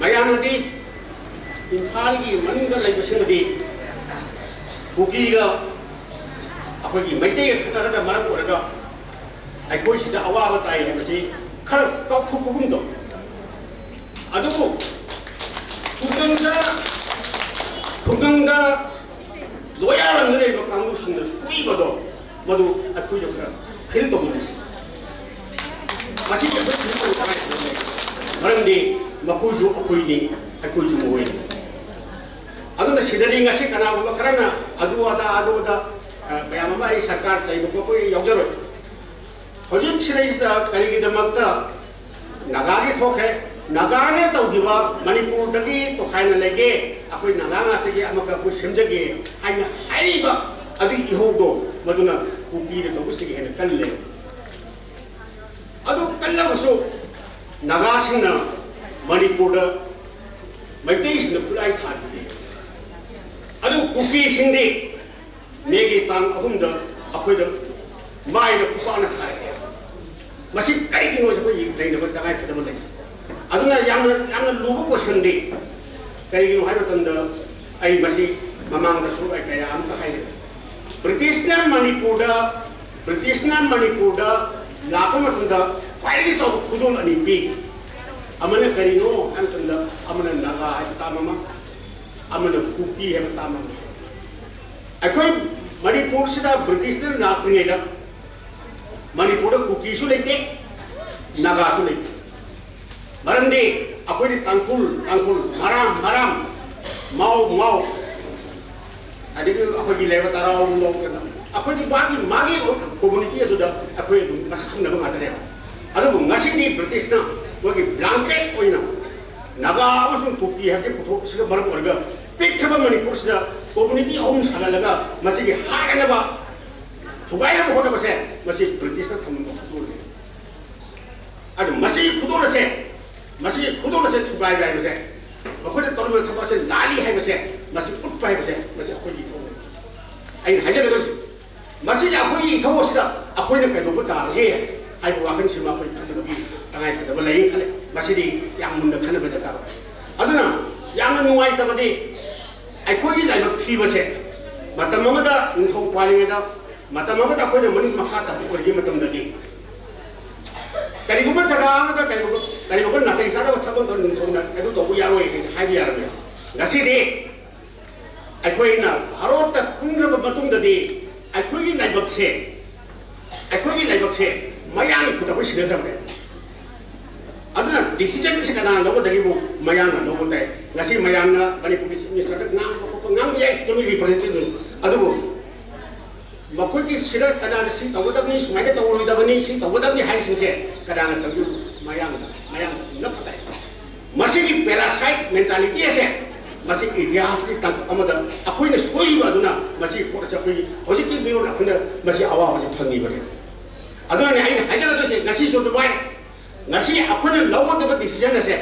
ꯃꯌꯥꯝꯅꯗꯤ ꯏꯝꯐꯥꯜꯒꯤ ꯃꯅꯨꯡꯗ ꯂꯩꯕꯁꯤꯡꯅꯗꯤ ꯀꯨꯀꯤꯒ ꯑꯩꯈꯣꯏꯒꯤ ꯃꯩꯇꯩꯒ ꯈꯠꯅꯔꯒ ꯃꯔꯝ ꯑꯣꯏꯔꯒ ꯑꯩꯈꯣꯏꯁꯤꯗ ꯑꯋꯥꯕ ꯇꯥꯏ ꯍꯥꯏꯕꯁꯤ ꯈꯔ ꯀꯥꯎꯊꯣꯛꯄꯒꯨꯝ ꯇꯧ ꯑꯗꯨꯕꯨ ꯈꯨꯡꯒꯪꯗ ꯂꯣꯌꯥꯔꯝꯗ ꯂꯩꯔꯤꯕ ꯀꯥꯡꯕꯨꯁꯤꯡꯅ ꯁꯣꯏꯕꯗꯣ ꯃꯗꯨ ꯑꯩꯈꯣꯏꯁꯨ ꯈꯔ ꯐꯤꯜ ꯇꯧꯃꯤꯟꯅꯁꯤ ꯃꯁꯤ ꯑꯩꯈꯣꯏ ꯐꯤꯜ ꯇꯧꯕ ꯇꯉꯥꯏ ꯐꯗꯅ ꯂꯩ ꯃꯔꯝꯗꯤ ꯃꯈꯣꯏꯁꯨ ꯑꯩꯈꯣꯏꯅꯤ ꯑꯩꯈꯣꯏꯁꯨ ꯃꯈꯣꯏꯅꯤ ꯑꯗꯨꯅ ꯁꯤꯗꯗꯤ ꯉꯁꯤ ꯀꯅꯥꯒꯨꯝꯕ ꯈꯔꯅ ꯑꯗꯨ ꯑꯗꯥ ꯃꯌꯥꯝ ꯑꯃ ꯑꯩ ꯁꯔꯀꯥꯔ ꯆꯩꯕ ꯈꯣꯠꯄ ꯌꯥꯎꯖꯔꯣꯏ ꯍꯧꯖꯤꯛ ꯁꯤꯗꯩꯁꯤꯗ ꯀꯔꯤꯒꯤꯗꯃꯛꯇ ꯅꯥꯒꯥꯒꯤ ꯊꯣꯛꯈ꯭ꯔꯦ ꯅꯥꯒꯥꯅ ꯇꯧꯈꯤꯕ ꯃꯅꯤꯄꯨꯔꯗꯒꯤ ꯇꯣꯈꯥꯏꯅ ꯂꯩꯒꯦ ꯑꯩꯈꯣꯏ ꯅꯥꯒꯥ ꯉꯥꯛꯇꯒꯤ ꯑꯃꯈꯛ ꯑꯩꯈꯣꯏ ꯁꯦꯝꯖꯒꯦ ꯍꯥꯏꯅ ꯍꯥꯏꯔꯤꯕ ꯑꯗꯨꯒꯤ ꯏꯍꯧꯗꯣ ꯃꯗꯨꯅ ꯀꯨꯀꯤꯗ ꯇꯧꯕꯁꯤꯗꯒꯤ ꯍꯦꯟꯅ ꯀꯜꯂꯦ ꯑꯗꯨ ꯀꯜꯂꯕꯁꯨ ꯅꯥꯒꯥꯁꯤꯡꯅ ꯃꯅꯤꯄꯨꯔꯗ ꯃꯩꯇꯩꯁꯤꯡꯗ ꯈꯨꯠꯂꯥꯏ ꯊꯥꯈꯤꯗꯦ ꯑꯗꯨ ꯀꯨꯀꯤꯁꯤꯡꯗꯤ ꯃꯦꯒꯤ ꯇꯥꯡ 3ꯗ ꯑꯩꯈꯣꯏꯗ ꯃꯥꯏꯗ ꯈꯨꯄꯥꯛꯅ ꯊꯥꯔꯛꯑꯦ ꯃꯁꯤ ꯀꯔꯤꯒꯤꯅꯣ ꯑꯩꯈꯣꯏ ꯂꯩꯅꯕ ꯇꯉꯥꯏꯐꯗꯕ ꯂꯩ ꯑꯗꯨꯅ ꯌꯥꯝꯅ ꯂꯨꯕ ꯀꯣꯏꯁꯟꯗꯤ ꯀꯔꯤꯒꯤꯅꯣ ꯍꯥꯏꯕ ꯃꯇꯝꯗ ꯑꯩ ꯃꯁꯤ ꯃꯃꯥꯡꯗꯁꯨ ꯑꯩ ꯀꯌꯥ ꯑꯃꯨꯛ ꯍꯥꯏꯔꯦ ꯕ꯭ꯔꯤꯇꯤꯁꯅ ꯃꯅꯤꯄꯨꯔꯗ ꯂꯥꯛꯄ ꯃꯇꯝꯗ ꯈ꯭ꯋꯥꯏꯗꯒꯤ ꯆꯥꯎꯕ ꯈꯨꯗꯣꯜ 2 ꯄꯤ ꯑꯃꯅ ꯀꯔꯤꯅꯣ ꯍꯥꯏꯕ ꯃꯇꯝꯗ ꯑꯃꯅ ꯅꯥꯒꯥ ꯍꯥꯏꯕ ꯇꯥꯝ ꯑꯃ ꯑꯃꯅ ꯀꯨꯀꯤ ꯍꯥꯏꯕ ꯇꯥꯝ ꯑꯃ ꯑꯩꯈꯣꯏ ꯃꯅꯤꯄꯨꯔꯁꯤꯗ ꯕ꯭ꯔꯤꯇꯤꯁꯅ ꯂꯥꯛꯇ꯭ꯔꯤꯉꯩꯗ ꯃꯅꯤꯄꯨꯔꯗ ꯀꯨꯀꯤꯁꯨ ꯂꯩꯇꯦ ꯅꯥꯒꯥꯁꯨ ꯂꯩꯇꯦ ꯃꯔꯝꯗꯤ ꯑꯩꯈꯣꯏꯗꯤ ꯇꯥꯡꯈꯨꯜ ꯃꯔꯥꯝ ꯃꯥꯎ ꯑꯗꯒꯤ ꯑꯩꯈꯣꯏꯒꯤ ꯂꯩꯕ ꯇꯔꯥꯎ ꯑꯩꯈꯣꯏꯗꯤ ꯃꯥꯒꯤ ꯀꯣꯃꯨꯅꯤꯇꯤ ꯑꯗꯨꯗ ꯑꯩꯈꯣꯏ ꯑꯗꯨꯝ ꯃꯁꯛ ꯈꯪꯅꯕ ꯉꯥꯛꯇꯅꯦꯕ ꯑꯗꯨꯕꯨ ꯉꯁꯤꯗꯤ ꯕ꯭ꯔꯤꯇꯤꯁꯅ ꯃꯣꯏꯒꯤ ꯕ꯭ꯂꯥꯡꯀꯦꯠ ꯑꯣꯏꯅ ꯅꯥꯒꯥ ꯑꯃꯁꯨꯡ ꯀꯨꯀꯤ ꯍꯥꯏꯕꯁꯤ ꯄꯨꯊꯣꯛꯄꯁꯤꯒ ꯃꯔꯝ ꯑꯣꯏꯔꯒ ꯄꯤꯛꯈ꯭ꯔꯕ ꯃꯅꯤꯄꯨꯔꯁꯤꯗ ꯀꯣꯃꯨꯅꯤꯇꯤ 3 ꯁꯥꯒꯠꯂꯒ ꯃꯁꯤꯒꯤ ꯍꯥꯠꯅꯕ ꯊꯨꯒꯥꯏꯅꯕ ꯍꯣꯠꯅꯕꯁꯦ ꯃꯁꯤ ꯕ꯭ꯔꯤꯇꯤꯁꯅ ꯊꯝꯕ ꯈꯨꯗꯣꯜꯅꯤ ꯑꯗꯨ ꯃꯁꯤꯒꯤ ꯈꯨꯗꯣꯜ ꯑꯁꯦ ꯊꯨꯒꯥꯏꯕ ꯍꯥꯏꯕꯁꯦ ꯑꯩꯈꯣꯏꯅ ꯇꯧꯔꯤꯕ ꯊꯕꯛ ꯑꯁꯦ ꯂꯥꯜꯂꯤ ꯍꯥꯏꯕꯁꯦ ꯃꯁꯤ ꯎꯠꯄ ꯍꯥꯏꯕꯁꯦ ꯃꯁꯤ ꯑꯩꯈꯣꯏꯒꯤ ꯏꯊꯧꯅꯤ ꯑꯩꯅ ꯍꯥꯏꯖꯒꯗꯧꯔꯤꯁꯤ ꯃꯁꯤꯒꯤ ꯑꯩꯈꯣꯏꯒꯤ ꯏꯊꯧ ꯑꯁꯤꯗ ꯑꯩꯈꯣꯏꯅ ꯀꯩꯗꯧꯕ ꯇꯥꯕꯒꯦ ꯍꯥꯏꯕ ꯋꯥꯈꯜꯁꯤꯃ ꯑꯩꯈꯣꯏ ꯈꯟꯅꯕꯒꯤ ꯇꯉꯥꯏꯐꯗꯕ ꯂꯩ ꯈꯜꯂꯦ ꯃꯁꯤꯗꯤ ꯌꯥꯝ ꯃꯨꯟꯅ ꯈꯟꯅꯕ ꯗꯔꯀꯥꯔ ꯑꯣꯏ ꯑꯗꯨꯅ ꯌꯥꯝꯅ ꯅꯨꯡꯉꯥꯏꯇꯕꯗꯤ ꯑꯩꯈꯣꯏꯒꯤ ꯂꯥꯏꯕꯛ ꯊꯤꯕꯁꯦ ꯃꯇꯝ ꯑꯃꯗ ꯅꯤꯡꯊꯧ ꯄꯥꯜꯂꯤꯉꯩꯗ ꯃꯇꯝ ꯑꯃꯗ ꯑꯩꯈꯣꯏꯅ ꯃꯅꯤꯡ ꯃꯈꯥ ꯇꯝꯕ ꯑꯣꯏꯔꯤꯉꯩ ꯃꯇꯝꯗꯗꯤ ꯀꯔꯤꯒꯨꯝꯕ ꯖꯒꯥ ꯑꯃꯗ ꯀꯔꯤꯒꯨꯝꯕ ꯅꯥꯇꯩ ꯆꯥꯗꯕ ꯊꯕꯛ ꯑꯃ ꯅꯤꯡꯊꯧꯅ ꯑꯗꯨ ꯇꯧꯕ ꯌꯥꯔꯣꯏ ꯍꯥꯏꯕ ꯌꯥꯔꯝꯃꯦ ꯉꯁꯤꯗꯤ ꯑꯩꯈꯣꯏꯅ ꯚꯥꯔꯣꯠꯇ ꯈꯨꯟꯈ꯭ꯔꯕ ꯃꯇꯨꯡꯗꯗꯤ ꯑꯩꯈꯣꯏꯒꯤ ꯂꯥꯏꯕꯛꯁꯦ ꯃꯌꯥꯝꯒꯤ ꯈꯨꯠꯇ ꯁꯤꯟꯅꯈ꯭ꯔꯕꯅꯦ ꯑꯗꯨꯅ ꯗꯤꯁꯤꯖꯟꯁꯤ ꯀꯅꯥꯅ ꯂꯧꯒꯗꯒꯦꯕꯨ ꯃꯌꯥꯝꯅ ꯂꯧꯕ ꯇꯥꯏ ꯉꯁꯤ ꯃꯌꯥꯝꯅ ꯃꯅꯤꯄꯨꯔꯒꯤ ꯆꯤꯐ ꯃꯤꯅꯤꯁꯇꯔꯗ ꯉꯥꯡꯕ ꯌꯥꯏ ꯆꯨꯝꯃꯤ ꯔꯤꯄ꯭ꯔꯖꯦꯟꯇꯦꯇꯤꯚ ꯑꯗꯨꯕꯨ ꯃꯈꯣꯏꯒꯤ ꯁꯤꯗ ꯀꯅꯥꯅ ꯁꯤ ꯇꯧꯒꯗꯕꯅꯤ ꯁꯨꯃꯥꯏꯅ ꯇꯧꯔꯣꯏꯗꯕꯅꯤ ꯁꯤ ꯇꯧꯒꯗꯕꯅꯤ ꯍꯥꯏꯕꯁꯤꯡꯁꯦ ꯀꯅꯥꯅ ꯇꯧꯒꯦꯕꯨ ꯃꯌꯥꯝꯅ ꯅꯞꯄ ꯇꯥꯏ ꯃꯁꯤꯒꯤ ꯄꯦꯔꯥꯁꯥꯏꯠ ꯃꯦꯟꯇꯥꯂꯤꯇꯤ ꯑꯁꯦ ꯃꯁꯤ ꯏꯇꯤꯍꯥꯁꯀꯤ ꯇꯥꯡꯀꯛ ꯑꯃꯗ ꯑꯩꯈꯣꯏꯅ ꯁꯣꯏꯕ ꯑꯗꯨꯅ ꯃꯁꯤ ꯄꯣꯠ ꯑꯁꯦ ꯑꯩꯈꯣꯏꯒꯤ ꯍꯧꯖꯤꯛꯀꯤ ꯃꯤꯔꯣꯜ ꯑꯩꯈꯣꯏꯅ ꯃꯁꯤ ꯑꯋꯥꯕꯁꯤ ꯐꯪꯉꯤꯕꯅꯤ ꯑꯗꯨꯅꯅꯦ ꯑꯩꯅ ꯍꯥꯏꯖꯒꯗꯣꯏꯁꯦ ꯉꯁꯤꯁꯨ ꯑꯗꯨꯃꯥꯏꯅ ꯉꯁꯤ ꯑꯩꯈꯣꯏꯅ ꯂꯧꯒꯗꯕ ꯗꯤꯁꯤꯖꯟ ꯑꯁꯦ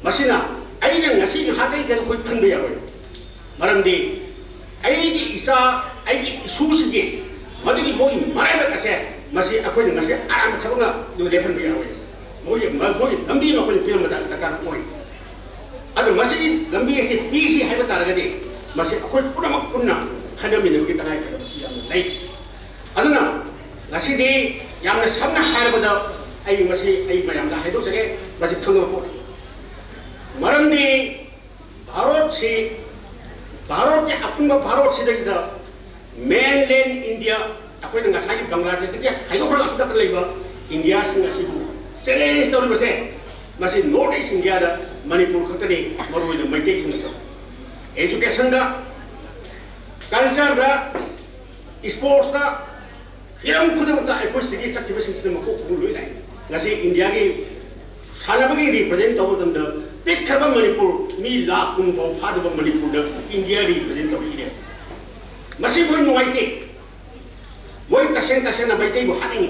ꯃꯁꯤꯅ ꯑꯩꯅ ꯉꯁꯤ ꯉꯍꯥꯛꯇꯒꯤ ꯑꯩꯈꯣꯏ ꯈꯟꯕ ꯌꯥꯔꯣꯏ ꯃꯔꯝꯗꯤ ꯑꯩꯒꯤ ꯏꯆꯥ ꯑꯩꯒꯤ ꯏꯁꯨꯁꯤꯡꯒꯤ ꯃꯗꯨꯒꯤ ꯃꯣꯏꯒꯤ ꯃꯔꯥꯏꯕꯛ ꯑꯁꯦ ꯃꯁꯤ ꯑꯩꯈꯣꯏꯅ ꯉꯁꯤ ꯑꯔꯥꯟꯕ ꯊꯕꯛꯅ ꯂꯦꯞꯍꯟꯕ ꯌꯥꯔꯣꯏ ꯃꯣꯏꯒꯤ ꯂꯝꯕꯤ ꯑꯃ ꯑꯩꯈꯣꯏꯅ ꯄꯤꯔꯝꯕ ꯗꯔꯀꯥꯔ ꯑꯣꯏ ꯑꯗꯨ ꯃꯁꯤꯒꯤ ꯂꯝꯕꯤ ꯑꯁꯤ ꯄꯤꯁꯤ ꯍꯥꯏꯕ ꯇꯥꯔꯒꯗꯤ ꯃꯁꯤ ꯑꯩꯈꯣꯏ ꯄꯨꯝꯅꯃꯛ ꯄꯨꯟꯅ ꯈꯟꯅꯃꯤꯟꯅꯕꯒꯤ ꯇꯉꯥꯏꯐꯗꯕꯁꯤ ꯌꯥꯝꯅ ꯂꯩ ꯑꯗꯨꯅ ꯉꯁꯤꯗꯤ ꯌꯥꯝꯅ ꯁꯝꯅ ꯍꯥꯏꯔꯕꯗ ꯑꯩ ꯃꯁꯤ ꯑꯩ ꯃꯌꯥꯝꯗ ꯍꯥꯏꯗꯣꯛꯆꯒꯦ ꯃꯁꯤ ꯈꯪꯗꯕ ꯄꯣꯠꯅꯤ ꯃꯔꯝꯗꯤ ꯚꯥꯔꯠꯀꯤ ꯑꯄꯨꯟꯕ ꯚꯥꯔꯠꯁꯤꯗꯩꯁꯤꯗ ꯃꯦꯟꯂꯦꯟ ꯏꯟꯗꯤꯌꯥ ꯑꯩꯈꯣꯏꯅ ꯉꯁꯥꯏꯒꯤ ꯕꯪꯒ꯭ꯂꯥꯗꯦꯁꯇꯒꯤ ꯍꯥꯏꯗꯣꯛꯈ꯭ꯔꯒ ꯑꯁꯤꯗ ꯂꯩꯕ ꯏꯟꯗꯤꯌꯥꯁꯤꯡ ꯑꯁꯤꯕꯨ ꯆꯦꯂꯦꯟꯖ ꯇꯧꯔꯤꯕꯁꯦ ꯃꯁꯤ ꯅꯣꯔꯠ ꯏꯁ ꯏꯟꯗꯤꯌꯥꯗ ꯃꯅꯤꯄꯨꯔ ꯈꯛꯇꯅꯤ ꯃꯔꯨꯑꯣꯏꯅ ꯃꯩꯇꯩꯁꯤꯡꯗ एजुकेशन कल्चर स्पोर्ट्स हिरम खुदमता अखोई चक्कीबसिंग मकोक लोई इंडिया की सानबगी रिप्रेजेंट तब पिखब मणिपुर मी लाख कुन फादब मणिपुर इंडिया रिप्रेजेंट तौरीने मोई नुआइते मोई तसें तसें मैतैबु हानिंगी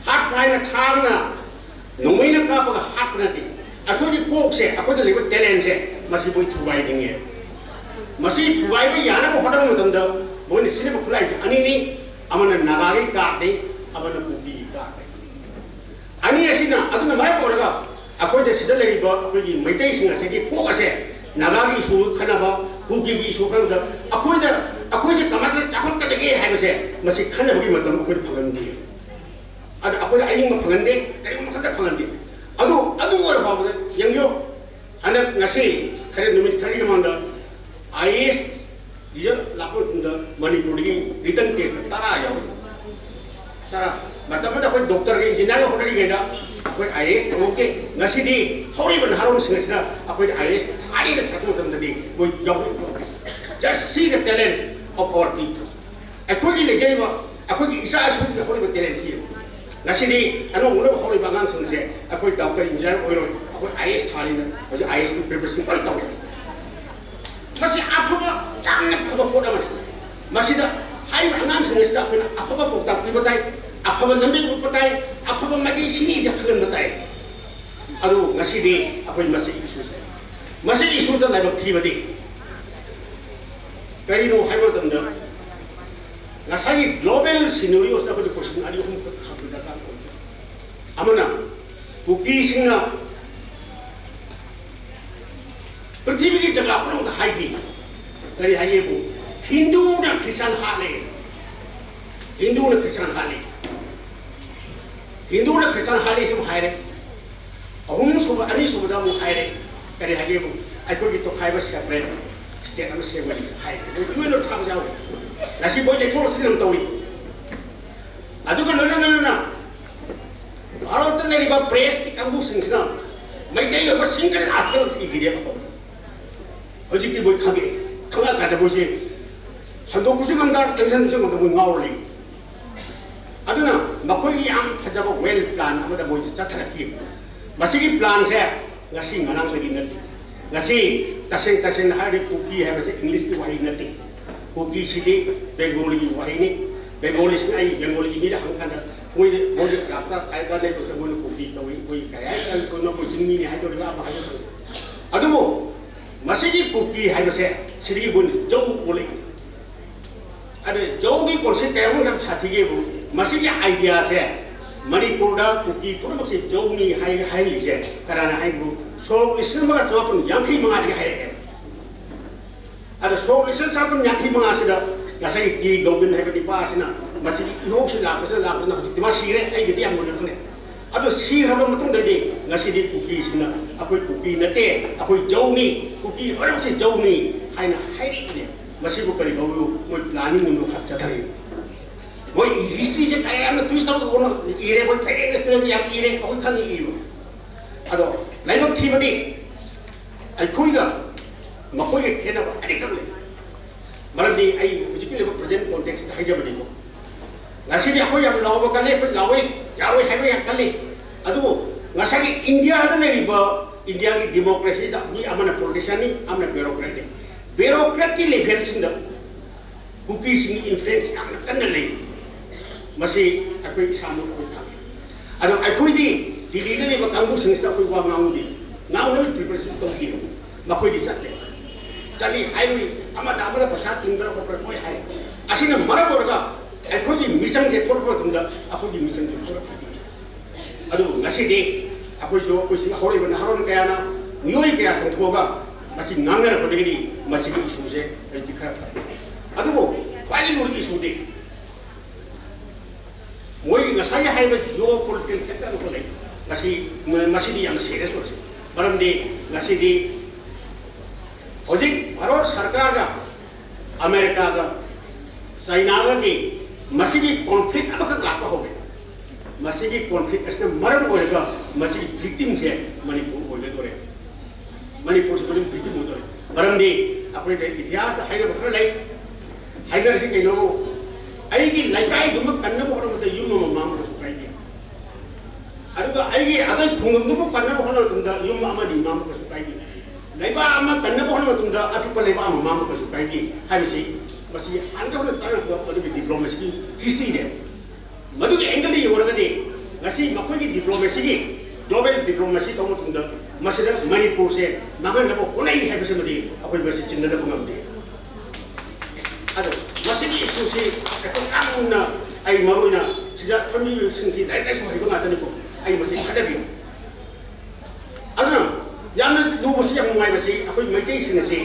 हाट पाइना थांगना नोमैना कापगा हाट नते अखोई कोकसे अखोई लेब टैलेंट से मसी मोई थुवाइदिंगे मसी थुवाइबा यानबो होदब मतमदा मोई सिनेब खुलाइ अनिनी अमना नागागी काटे अमना कुकी काटे अनि असिना अदुना माय पोरगा अखोई सिदा लेरिबा अखोई मैतै सिंग असेगी कोक असे नागागी इशू खनबा कुकी की इशू खनदा अखोई से कमात चाखत कदगे हाइबसे मसी खनबगी मतम अखोई फगंदी अद अखोई अयिंग फगंदे करिम खत फगंदे अदु वर बाबे यंगयो अन ngasi खरे निमित खरी मंदा आईएएस रिजल्ट लापो मणिपुर की रिटर्न टेस्ट तारा याव तारा मतलब अखोई डॉक्टर के इंजीनियर होनरी गेदा अखोई IAS okay ngasi di hori ban haron singasina अखोई आईएएस थारी द छात्र मतमदि वो याव just see the talent of our people अखोई लेजेबा अखोई इसा असु the हori talent si ngasi di ano ulo hori bangang singse अखोई डॉक्टर इंजीनियर ओइरो अखोई आईएएस थारी न वो आईएएस की प्रिपरेशन कर तौ मसी अफबा यामना फबा पोडमन मसीदा हाइ अनांग सनेसदा अखोई अफबा पोता पिबताई अफबा लंबी उपताई अफबा मगी सिनी जे खलन बताई अरु ngasi di अखोई मसी इशू द लाइब थीबदी करिनो हाइबो तंदा ngasi global scenarios da ko question ali hum khapida ka amana कुकी सिंह पृथ्वी की जगह पर हाई करी हाई वो हिंदू ने क्रिश्चियन हाले हिंदू ने क्रिश्चियन हाले से हायरे अहुम सुब अनि सुब दा मु हायरे करी हाई वो आइको की तो खाइबा सेपरेट स्टेट में से वली हाय वो नो थाब जाओ नसी बोय ले थोड़ सिनम तौरी अदुग न भारत लेरिबा प्रेस की कांगू सिंगना मैतै अब सिंगल आर्टिकल इगिदे हजिक की बोय खागे खंगा का बोजे हंदो कुसु गंदा टेंशन कुसु गंदा बोय गावली अदुना मखोई याम फजबा वेल प्लान अमदा बोय चथरकी मसिगी प्लान से ngasi nganang bagi nati ngasi taseng hari kuki है वैसे इंग्लिश की वाही नती कुकी सिटी बेंगोली की वाही नहीं बेंगोली से आई बेंगोली की नहीं हंगकाना कोई रास्ता आएगा ले तो वो कुकी कोई क्या कोई ना कोई चिंगी नहीं है तो रिवा बाहर तो अदुमो मसीजी कुकी है वैसे सिटी बुन जो बोले अरे जो भी कॉन्सेप्ट क्या हो जब साथी के वो मसीजी आइडिया से मणिपुर दा कुकी पूरा मसी जो नहीं हाई लिसे कराना हाई वो सो इसमें मगर जो अपन यांकी मंगा दिया है अरे सो इसमें जो अपन यांकी मंगा से दा जैसे कि गवर्नमेंट है बड़ी पास ना मसी योग से लाभ ना दिमाग सीरे आई गति हम बोले कने अब सी हब मतुंग दे ngasi di कुकी सिना अकोई कुकी नते अकोई जौनी कुकी और से जौनी हाइना हाइरी ने मसी को करी बहु मोय प्लानिंग नु खर्च थरे मोय हिस्ट्री से काय हम ट्विस्ट तो कोनो इरे बोल फेरे ने तेरे या इरे अकोई खानी इयो अदो लाइव थीबदी अकोईगा मकोई के खेना अडी करले मरदी आई हुजिकी लेब प्रेजेंट कॉन्टेक्स्ट हाइजबदी को ngasi di aku yang lawa kali lawe yawe hawe yang kali aduh ngasi India ada lagi bah India की democracy dah ni amana politician ni amana bureaucrat की level sini kuki sini influence amana kena lagi masih aku sama aku kami aduh aku di diri ni bah kamu sini aku buat ngamu di ꯉꯥꯡꯅꯕ preparation ꯇꯧꯗꯦ ꯃꯈꯣꯏꯗꯤ ꯆꯠꯂꯤ ꯍꯥꯏꯔꯨꯏ ꯑꯃꯗ ꯄꯩꯁꯥ ꯇꯤꯡꯕ꯭ꯔꯥ ꯈꯣꯠꯄ꯭ꯔꯥ ꯂꯣꯏ ꯍꯥꯏ ꯑꯁꯤꯅ ꯃꯔꯝ ꯑꯣꯏꯔꯒ ꯑꯩꯈꯣꯏꯒꯤ ꯃꯤꯆꯪꯁꯦ ꯊꯣꯛꯂꯛꯄ ꯃꯇꯝꯗ ꯑꯩꯈꯣꯏꯒꯤ ꯃꯤꯆꯪꯁꯦ ꯊꯣꯛꯂꯛꯈꯤꯗꯦ ꯑꯗꯨꯕꯨ ꯉꯁꯤꯗꯤ ꯑꯩꯈꯣꯏꯁꯤ ꯍꯧꯔꯛꯏꯕ ꯅꯍꯥꯔꯣꯟ ꯀꯌꯥꯅ ꯃꯤꯑꯣꯏ ꯀꯌꯥ ꯆꯣꯡꯊꯣꯛꯑꯒ ꯃꯁꯤ ꯉꯥꯡꯅꯔꯛꯄꯗꯒꯤꯗꯤ ꯃꯁꯤꯒꯤ ꯏꯁꯨꯁꯦ ꯍꯧꯖꯤꯛꯇꯤ ꯈꯔ ꯐꯔꯦ ꯑꯗꯨꯕꯨ ꯈ꯭ꯋꯥꯏꯗꯒꯤ ꯂꯨꯔꯤꯕ ꯏꯁꯨꯗꯤ ꯃꯣꯏꯒꯤ ꯉꯁꯥꯏꯒꯤ ꯍꯥꯏꯔꯤꯕ ꯖꯤꯑꯣ ꯄꯣꯂꯤꯇꯤꯀꯦꯜ ꯐꯦꯛꯇꯔ ꯑꯃ ꯂꯩ ꯃꯁꯤꯗꯤ ꯌꯥꯝꯅ ꯁꯦꯔꯤꯌꯁ ꯑꯣꯏꯔꯁꯤ ꯃꯔꯝꯗꯤ ꯉꯁꯤꯗꯤ ꯍꯧꯖꯤꯛ ꯚꯥꯔꯠ ꯁꯔꯀꯥꯔꯒ ꯑꯃꯦꯔꯤꯀꯥꯒ ꯆꯥꯏꯅꯥꯒꯒꯤ ꯃꯁꯤꯒꯤ ꯀꯣꯟꯐ꯭ꯂꯤꯛ ꯑꯃꯈꯛ ꯂꯥꯛꯄ ꯍꯧꯔꯦ ꯃꯁꯤꯒꯤ ꯀꯣꯟꯐ꯭ꯂꯤꯛ ꯑꯁꯤꯅ ꯃꯔꯝ ꯑꯣꯏꯔꯒ ꯃꯁꯤꯒꯤ ꯚꯤꯛꯇꯤꯝꯁꯦ ꯃꯅꯤꯄꯨꯔ ꯑꯣꯏꯒꯗꯣꯔꯦ ꯃꯅꯤꯄꯨꯔꯁꯤ ꯃꯗꯨ ꯚꯤꯛꯇꯤꯝ ꯑꯣꯏꯗꯣꯔꯦ ꯃꯔꯝꯗꯤ ꯑꯩꯈꯣꯏꯗ ꯏꯇꯤꯍꯥꯁꯇ ꯍꯥꯏꯅꯕ ꯈꯔ ꯂꯩ ꯍꯥꯏꯅꯔꯤꯁꯤ ꯀꯩꯅꯣ ꯑꯩꯒꯤ ꯂꯩꯀꯥꯏꯗꯨꯃꯛ ꯀꯟꯅꯕ ꯍꯣꯠꯅꯕꯗ ꯌꯨꯝ ꯑꯃ ꯃꯥꯡꯕꯁꯨ ꯀꯥꯏꯗꯦ ꯑꯗꯨꯒ ꯑꯩꯒꯤ ꯑꯗꯩ ꯈꯨꯡꯒꯪꯗꯨꯕꯨ ꯀꯟꯅꯕ ꯍꯣꯠꯅꯕ ꯃꯇꯝꯗ ꯌꯨꯝ ꯑꯃꯗꯤ ꯃꯥꯡꯕꯁꯨ ꯀꯥꯏꯗꯦ ꯂꯩꯕꯥꯛ ꯑꯃ ꯀꯟꯅꯕ ꯍꯣꯠꯅꯕ ꯃꯇꯝꯗ ꯑꯄꯤꯛꯄ ꯂꯩꯕꯥꯛ ꯑꯃ ꯃꯥꯡꯕꯁꯨ ꯀꯥꯏꯗꯦ ꯍꯥꯏꯕꯁꯤ ꯃꯁꯤ ꯍꯥꯟꯅ ꯆꯪꯉꯛꯄ ꯃꯗꯨꯒꯤ ꯗꯤꯄ꯭ꯂꯣꯃꯦꯁꯤꯒꯤ ꯍꯤꯁꯇ꯭ꯔꯤꯅꯦ ꯃꯗꯨꯒꯤ ꯑꯦꯡꯒꯜꯗ ꯌꯦꯡꯂꯒꯗꯤ ꯉꯁꯤ ꯃꯈꯣꯏꯒꯤ ꯗꯤꯄ꯭ꯂꯣꯃꯦꯁꯤꯒꯤ ꯒ꯭ꯂꯣꯕꯦꯜ ꯗꯤꯄ꯭ꯂꯣꯃꯦꯁꯤ ꯇꯧꯕ ꯃꯇꯝꯗ ꯃꯁꯤꯗ ꯃꯅꯤꯄꯨꯔꯁꯦ ꯃꯥꯡꯍꯟꯅꯕ ꯍꯣꯠꯅꯩ ꯍꯥꯏꯕꯁꯤꯃꯗꯤ ꯑꯩꯈꯣꯏ ꯃꯁꯤ ꯆꯤꯡꯅꯗꯕ ꯉꯝꯗꯦ ꯑꯗꯣ ꯃꯁꯤꯒꯤ ꯏꯁꯨꯁꯤ ꯑꯩꯈꯣꯏ ꯌꯥꯝꯅ ꯑꯩ ꯃꯔꯨꯑꯣꯏꯅ ꯁꯤꯗ ꯐꯝꯃꯤꯕꯁꯤꯡꯁꯤ ꯂꯥꯏꯔꯤꯛ ꯂꯥꯏꯁꯨ ꯍꯩꯕ ꯉꯥꯛꯇꯅꯤꯀꯣ ꯑꯩ ꯃꯁꯤ ꯈꯟꯅꯕꯤꯌꯨ ꯑꯗꯨꯅ ꯌꯥꯝꯅ ꯂꯨꯕꯁꯤ ꯌꯥꯝ ꯅꯨꯡꯉꯥꯏꯕꯁꯤ ꯑꯩꯈꯣꯏ ꯃꯩꯇꯩꯁꯤꯡ ꯑꯁꯤ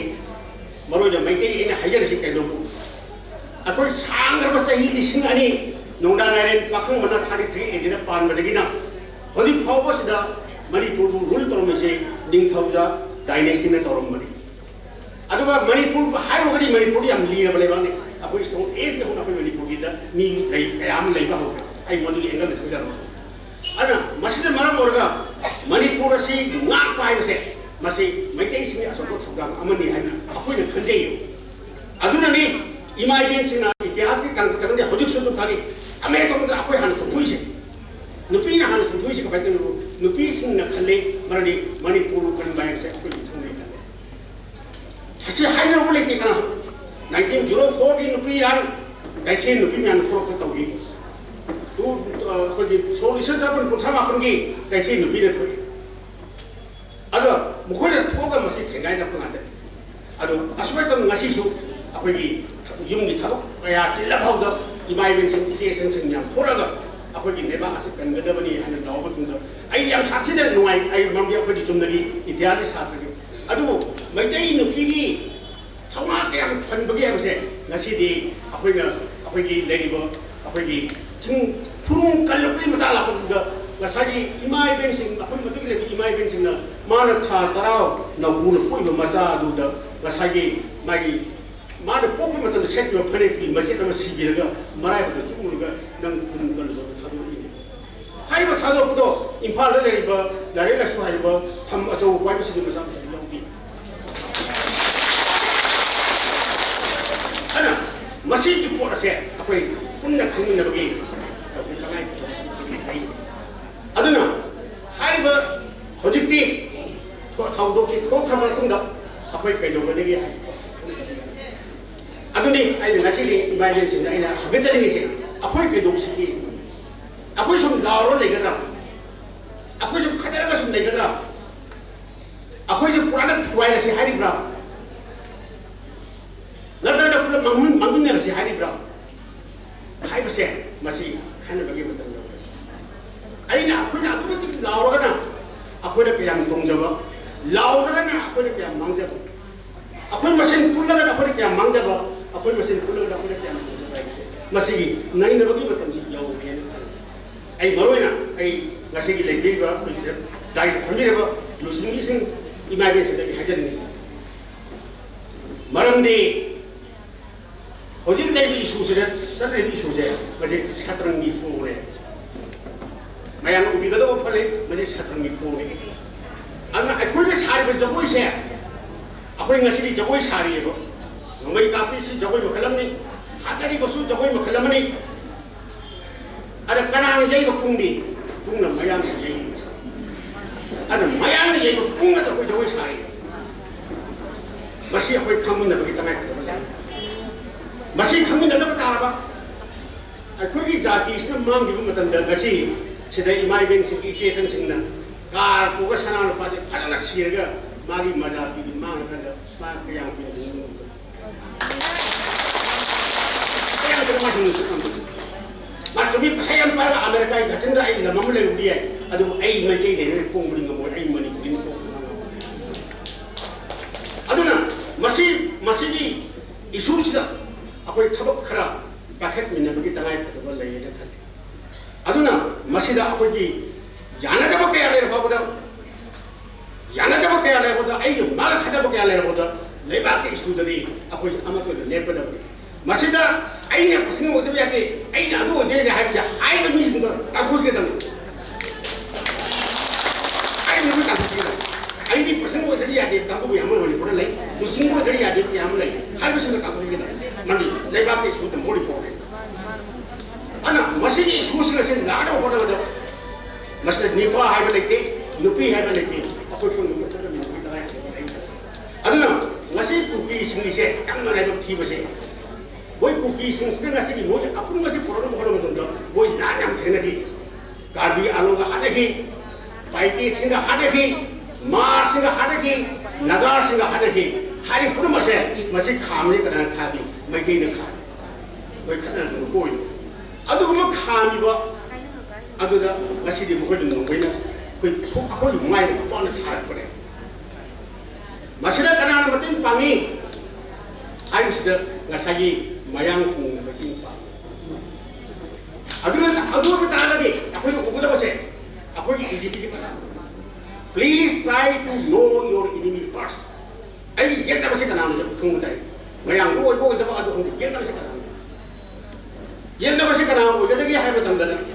ꯃꯔꯨꯑꯣꯏꯅ ꯃꯩꯇꯩ ꯑꯩꯅ ꯍꯥꯏꯖꯔꯤꯁꯤ ꯀꯩꯅꯣꯕꯨ ꯑꯩꯈꯣꯏ ꯁꯥꯡꯈ꯭ꯔꯕ ꯆꯍꯤ 2000 ꯅꯣꯡꯗꯥ ꯅꯥꯏꯔꯦꯟ ꯄꯥꯈꯪꯕꯅ 33 ꯑꯦꯗꯤꯅ ꯄꯥꯟꯕꯗꯒꯤꯅ ꯍꯧꯖꯤꯛ ꯐꯥꯎꯕꯁꯤꯗ ꯃꯅꯤꯄꯨꯔꯕꯨ ꯔꯨꯜ ꯇꯧꯔꯝꯃꯤꯁꯤ ꯅꯤꯡꯊꯧꯖꯥ ꯗꯥꯏꯅꯦꯁꯇꯤꯅ ꯇꯧꯔꯝꯕꯅꯤ ꯑꯗꯨꯒ ꯃꯅꯤꯄꯨꯔ ꯍꯥꯏꯔꯨꯔꯒꯗꯤ ꯃꯅꯤꯄꯨꯔꯗꯤ ꯌꯥꯝ ꯂꯤꯔꯕ ꯂꯩꯕꯥꯛꯅꯤ ꯑꯩꯈꯣꯏ ꯏꯁꯇꯣꯟ ꯑꯦꯖꯀꯤ ꯍꯧꯅ ꯑꯩꯈꯣꯏ ꯃꯅꯤꯄꯨꯔꯒꯤꯗ ꯃꯤ ꯀꯌꯥ ꯑꯃ ꯂꯩꯕ ꯍꯧꯔꯦ ꯑꯩ ꯃꯗꯨꯒꯤ ꯑꯦꯡꯒꯜꯗ ꯆꯪꯖꯔꯝꯕ ꯑꯗꯨꯅ ꯃꯁꯤꯅ ꯃꯔꯝ ꯑꯣꯏꯔꯒ ꯃꯅꯤꯄꯨꯔ ꯑꯁꯤ ꯉꯥꯛꯄ ꯍꯥꯏꯕꯁꯦ ꯃꯁꯤ ꯃꯩꯇꯩꯁꯤꯡꯒꯤ ꯑꯆꯧꯕ ꯊꯧꯗꯥꯡ ꯑꯃꯅꯤ ꯍꯥꯏꯅ ꯑꯩꯈꯣꯏꯅ ꯈꯟꯖꯩ ꯑꯗꯨꯅꯅꯤ ꯏꯃꯥ ꯏꯕꯦꯟꯁꯤꯡꯅ ꯏꯇꯤꯍꯥꯁꯀꯤ ꯇꯥꯡꯀꯛꯇ ꯑꯍꯧꯖꯤꯛꯁꯨ ꯑꯗꯨꯝ ꯈꯪꯉꯤ ꯑꯃꯦꯔꯤꯀꯥꯗ ꯑꯩꯈꯣꯏ ꯍꯥꯟꯅ ꯊꯣꯛꯊꯣꯛꯏꯁꯦ ꯅꯨꯄꯤꯅ ꯍꯥꯟꯅ ꯊꯣꯛꯊꯣꯛꯏꯁꯦ ꯀꯃꯥꯏꯅ ꯇꯧꯔꯤꯅꯣ ꯅꯨꯄꯤꯁꯤꯡꯅ ꯈꯜꯂꯤ ꯃꯔꯝꯗꯤ ꯃꯅꯤꯄꯨꯔ ꯀꯟꯕ ꯍꯥꯏꯕꯁꯦ ꯑꯩꯈꯣꯏ ꯊꯣꯡꯅꯩ ꯈꯜꯂꯤ ꯍꯧꯖꯤꯛ ꯍꯥꯏꯅꯔꯨꯕ ꯂꯩꯇꯦ ꯀꯅꯥꯁꯨ 1904ꯒꯤ ꯅꯨꯄꯤ ꯌꯥꯝ ꯀꯩꯊꯦꯜ ꯅꯨꯄꯤ ꯃꯌꯥꯝꯅ ꯊꯣꯛꯂꯛꯄ ꯇꯧꯈꯤ ꯑꯩꯈꯣꯏꯒꯤ ꯁꯣꯛ 1938ꯒꯤ ꯀꯩꯊꯦꯜ ꯅꯨꯄꯤꯅ ꯊꯣꯛꯏ ꯑꯗꯣ ꯃꯈꯣꯏꯅ ꯊꯣꯛꯑꯒ ꯃꯁꯤ ꯊꯦꯡꯅꯥꯏꯅꯔꯛꯄ ꯉꯥꯛꯇꯅꯤ ꯑꯗꯣ ꯑꯁꯨꯃꯥꯏꯅ ꯇꯧꯅ ꯉꯁꯤꯁꯨ ꯑꯩꯈꯣꯏꯒꯤ ꯌꯨꯝꯒꯤ ꯊꯕꯛ ꯀꯌꯥ ꯆꯤꯜꯂ ꯐꯥꯎꯗ ꯏꯃꯥ ꯏꯕꯦꯟꯁꯤꯡ ꯏꯆꯦꯁꯤꯡ ꯌꯥꯝ ꯊꯣꯛꯑꯒ ꯑꯩꯈꯣꯏꯒꯤ ꯂꯩꯕꯥꯛ ꯑꯁꯤ ꯀꯟꯒꯗꯕꯅꯤ ꯍꯥꯏꯅ ꯂꯥꯎꯕ ꯃꯇꯝꯗ ꯑꯩ ꯌꯥꯝ ꯁꯥꯊꯤꯅ ꯅꯨꯡꯉꯥꯏ ꯑꯩ ꯃꯔꯝꯗꯤ ꯑꯩꯈꯣꯏꯗꯤ ꯆꯨꯝꯅꯒꯤ ꯏꯇꯤꯍꯥꯁꯀꯤ ꯁꯥꯇ꯭ꯔꯅꯤ ꯑꯗꯨꯕꯨ ꯃꯩꯇꯩ ꯅꯨꯄꯤꯒꯤ ꯊꯧꯅꯥ ꯀꯌꯥꯝ ꯐꯟꯕꯒꯦ ꯍꯥꯏꯕꯁꯦ ꯉꯁꯤꯗꯤ ꯑꯩꯈꯣꯏꯒꯤ ꯂꯩꯔꯤꯕ ꯑꯩꯈꯣꯏꯒꯤ ꯆꯤꯡ ꯐꯨꯔꯨꯡ ꯀꯜꯂꯛꯄꯒꯤ ꯃꯇꯥꯡ ꯂꯥꯛꯄ ꯃꯇꯝꯗ ꯉꯁꯥꯏꯒꯤ ꯏꯃꯥ ꯏꯕꯦꯟꯁꯤꯡ ꯃꯐꯝ ꯑꯗꯨꯒꯤ ꯂꯩꯕ ꯏꯃꯥ ꯏꯕꯦꯟꯁꯤꯡꯅ ꯃꯥꯅ ꯊꯥ 10 ꯅꯧꯄꯨꯅ ꯄꯣꯛꯏꯕ ꯃꯆꯥ ꯑꯗꯨꯗ ꯉꯁꯥꯏꯒꯤ ꯃꯥꯅ ꯄꯣꯛꯄ ꯃꯇꯝꯗ ꯁꯦꯠꯈꯤꯕ ꯐꯅꯦꯛꯀꯤ ꯃꯆꯦꯠ ꯑꯃ ꯁꯤꯕꯤꯔꯒ ꯃꯔꯥꯏꯕꯛꯇ ꯆꯨꯝꯃꯨꯔꯒ ꯅꯪ ꯈꯨꯟ ꯀꯜꯂꯁꯨ ꯊꯥꯗꯣꯛꯏꯅꯤ ꯍꯥꯏꯔꯤꯕ ꯊꯥꯗꯣꯛꯄꯗꯣ ꯏꯝꯐꯥꯜꯗ ꯂꯩꯔꯤꯕ ꯂꯥꯏꯔꯤꯛ ꯂꯥꯏꯁꯨ ꯍꯩꯔꯤꯕ ꯐꯝ ꯑꯆꯧꯕ ꯄꯥꯏꯕꯁꯤꯡꯒꯤ ꯃꯆꯥ ꯃꯁꯨ ꯌꯥꯎꯗꯦ ꯑꯗꯨꯅ ꯃꯁꯤꯒꯤ ꯄꯣꯠ ꯑꯁꯦ ꯑꯩꯈꯣꯏ ꯄꯨꯟꯅ ꯈꯪꯃꯤꯟꯅꯕꯒꯤ ꯑꯗꯨꯅ ꯍꯥꯏꯔꯤꯕ ꯍꯧꯖꯤꯛꯇꯤ ꯊꯧꯗꯣꯛꯁꯤ ꯊꯣꯛꯈ꯭ꯔꯕ ꯃꯇꯨꯡꯗ ꯑꯩꯈꯣꯏ ꯀꯩꯗꯧꯒꯗꯒꯦ ꯑꯗꯨꯅꯤ ꯑꯩꯅ ꯉꯁꯤꯗꯤ ꯏꯃꯥ ꯏꯕꯦꯟꯁꯤꯡꯗ ꯑꯩꯅ ꯍꯪꯒꯠꯆꯅꯤꯡꯉꯤꯁꯦ ꯑꯩꯈꯣꯏ ꯀꯩꯗꯧꯁꯤꯒꯦ ꯑꯩꯈꯣꯏ ꯁꯨꯝ ꯂꯥꯎꯔ ꯂꯩꯒꯗ꯭ꯔꯥ ꯑꯩꯈꯣꯏ ꯁꯨꯝ ꯈꯠꯅꯔꯒ ꯁꯨꯝ ꯂꯩꯒꯗ꯭ꯔꯥ ꯑꯩꯈꯣꯏꯁꯨ ꯄꯨꯔꯥꯅ ꯊꯨꯒꯥꯏꯔꯁꯤ ꯍꯥꯏꯔꯤꯕ꯭ꯔꯥ ꯅꯠꯇ꯭ꯔꯒ ꯄꯨꯂꯞ ꯃꯥꯡꯃꯤꯟꯅꯔꯁꯤ ꯍꯥꯏꯔꯤꯕ꯭ꯔꯥ ꯍꯥꯏꯕꯁꯦ ꯃꯁꯤ ꯈꯟꯅꯕꯒꯤ ꯃꯇꯝ ꯌꯧꯔꯦ ꯑꯩꯈꯣꯏꯅ ꯑꯗꯨꯛꯀꯤ ꯃꯇꯤꯛ ꯂꯥꯎꯔꯒꯅ ꯑꯩꯈꯣꯏꯅ ꯀꯌꯥꯝ ꯇꯣꯡꯖꯕ ꯂꯥꯎꯔꯒꯅ ꯑꯩꯈꯣꯏꯅ ꯀꯌꯥꯝ ꯃꯥꯡꯖꯕ ꯑꯩꯈꯣꯏ ꯃꯁꯦꯟ ꯄꯨꯜꯂꯒꯅ ꯑꯩꯈꯣꯏꯅ ꯀꯌꯥꯝ ꯃꯥꯡꯖꯕ ꯑꯩꯈꯣꯏ ꯃꯁꯦꯟ ꯄꯨꯜꯂꯒꯅ ꯑꯩꯈꯣꯏꯅ ꯀꯌꯥꯝ ꯇꯣꯡꯖꯕ ꯍꯥꯏꯕꯁꯦ ꯃꯁꯤꯒꯤ ꯅꯩꯅꯕꯒꯤ ꯃꯇꯝꯁꯤ ꯌꯧꯔꯦꯅ ꯈꯜꯂꯤ ꯑꯩ ꯃꯔꯨꯑꯣꯏꯅ ꯑꯩ ꯉꯁꯤꯒꯤ ꯂꯩꯕꯤꯔꯤꯕ ꯑꯩꯈꯣꯏꯒꯤ ꯗꯥꯏꯗ ꯐꯝꯕꯤꯔꯤꯕ ꯂꯨꯆꯤꯡꯕꯤꯁꯤꯡ ꯏꯃꯥ ꯏꯕꯦꯟꯁꯤꯡꯗꯒꯤ ꯍꯥꯏꯖꯅꯤꯡꯉꯤꯁꯤ ꯃꯔꯝꯗꯤ ꯍꯧꯖꯤꯛ ꯂꯩꯔꯤꯕ ꯏꯁꯨꯁꯤꯗ ꯆꯠꯂꯤꯕ ꯏꯁꯨꯁꯦ ꯃꯁꯤ ꯁꯥꯇ꯭ꯔꯪꯒꯤ ꯄꯣꯔꯦ ꯃꯌꯥꯝꯅ ꯎꯕꯤꯒꯗꯕ ꯐꯜꯂꯤ ꯃꯁꯤ ꯁꯥꯇ꯭ꯔꯪꯒꯤ ꯄꯣꯔꯦ ꯑꯗꯨꯅ ꯑꯩꯈꯣꯏꯅ ꯁꯥꯔꯤꯕ ꯖꯒꯣꯏꯁꯦ ꯑꯩꯈꯣꯏ ꯉꯁꯤꯗꯤ ꯖꯒꯣꯏ ꯁꯥꯔꯤꯑꯕ ꯅꯣꯡꯃꯩ ꯀꯥꯞꯄꯤꯁꯤ ꯖꯒꯣꯏ ꯃꯈꯜ ꯑꯃꯅꯤ ꯍꯥꯠꯅꯔꯤꯕꯁꯨ ꯖꯒꯣꯏ ꯃꯈꯜ ꯑꯃꯅꯤ ꯑꯗ ꯀꯅꯥꯅ ꯌꯩꯕ ꯄꯨꯡꯗꯤ ꯄꯨꯡꯅ ꯃꯌꯥꯝꯅ ꯌꯩꯕ ꯑꯗꯨꯅ ꯃꯌꯥꯝꯅ ꯌꯩꯕ ꯄꯨꯡ ꯑꯗ ꯑꯩꯈꯣꯏ ꯖꯒꯣꯏ ꯁꯥꯔꯤ ꯃꯁꯤ ꯑꯩꯈꯣꯏ ꯈꯪꯃꯤꯟꯅꯕꯒꯤ ꯇꯉꯥꯏꯐꯗꯕ ꯂꯩ ꯃꯁꯤ ꯈꯪꯃꯤꯟꯅꯗꯕ ꯇꯥꯔꯕ ꯑꯩꯈꯣꯏꯒꯤ ꯖꯥꯇꯤꯁꯤꯅ ꯃꯥꯡꯈꯤꯕ ꯃꯇꯝꯗ ꯉꯁꯤ ꯁꯤꯗ ꯏꯃꯥ ꯏꯕꯦꯟꯁꯤꯡꯒꯤ ꯏꯆꯦꯁꯤꯡꯅ कार तो सना पाचे फजना सिरगा मागी मजा की मांग कर मा कयां की कयां तो मा हिंग मा चुबी पसायम पागा अमेरिका का चंद्र आई लमम ले उडी है अदु आई मके ने फोंग बुलिंग मो आई मनी कुइन को अदुना मसी जी इशू सिदा अखोई थबक खरा पाखेट मिनबगी तंगाई पदब लई ने खले अदुना मसीदा अखोई याना जब क्या ले रखा होता याना जब क्या ले होता आई माल खाता जब क्या ले रखा होता लेबा के इशू दरी अखोई अमतो ले पदब मसीदा आई ने पसंद होते भी आके आई ना दो दे हाई जा हाई में मिस तो ताकू के दम आई में भी ताकू के आई दी पसंद होते भी आके ताकू भी हमर होली पड़े ले दुसिंग को दरी आके के हम ले हाई में से ताकू के दम मंडी लेबा के इशू तो मोड़ी पड़े अना मसीदी इशू से लाडो होता होता मसले निपा है बलेके नुपी है बलेके अकोई को नुपी तो नुपी तक अदुना ngasi कुकी सिंग से यंग लाइब थी बसे बोय कुकी सिंग से ngasi की मोय अपुन ngasi प्रॉब्लम होलो मत दो बोय लान यम थेन की कार्बी आलो का हादे की पाइटी सिंग हादे की मार सिंग हादे की नगार सिंग हादे की हारी पुर मसे मसे खामे कना खाबी मैके ने खा बोय खना तो कोई अदुगम खामीबा अदुदा ngasi di mukoi dun ngoina koi mai de pon tharak pare masida kana na matin pangi ai sida ngasagi mayang phung matin pa aduda ta ga de akoi uguda base akoi ki ji pata please try to know your enemy first ai yenda base kana na phung tai mayang bo da ba adu yenda base kana bo ga de gi hai ba tang da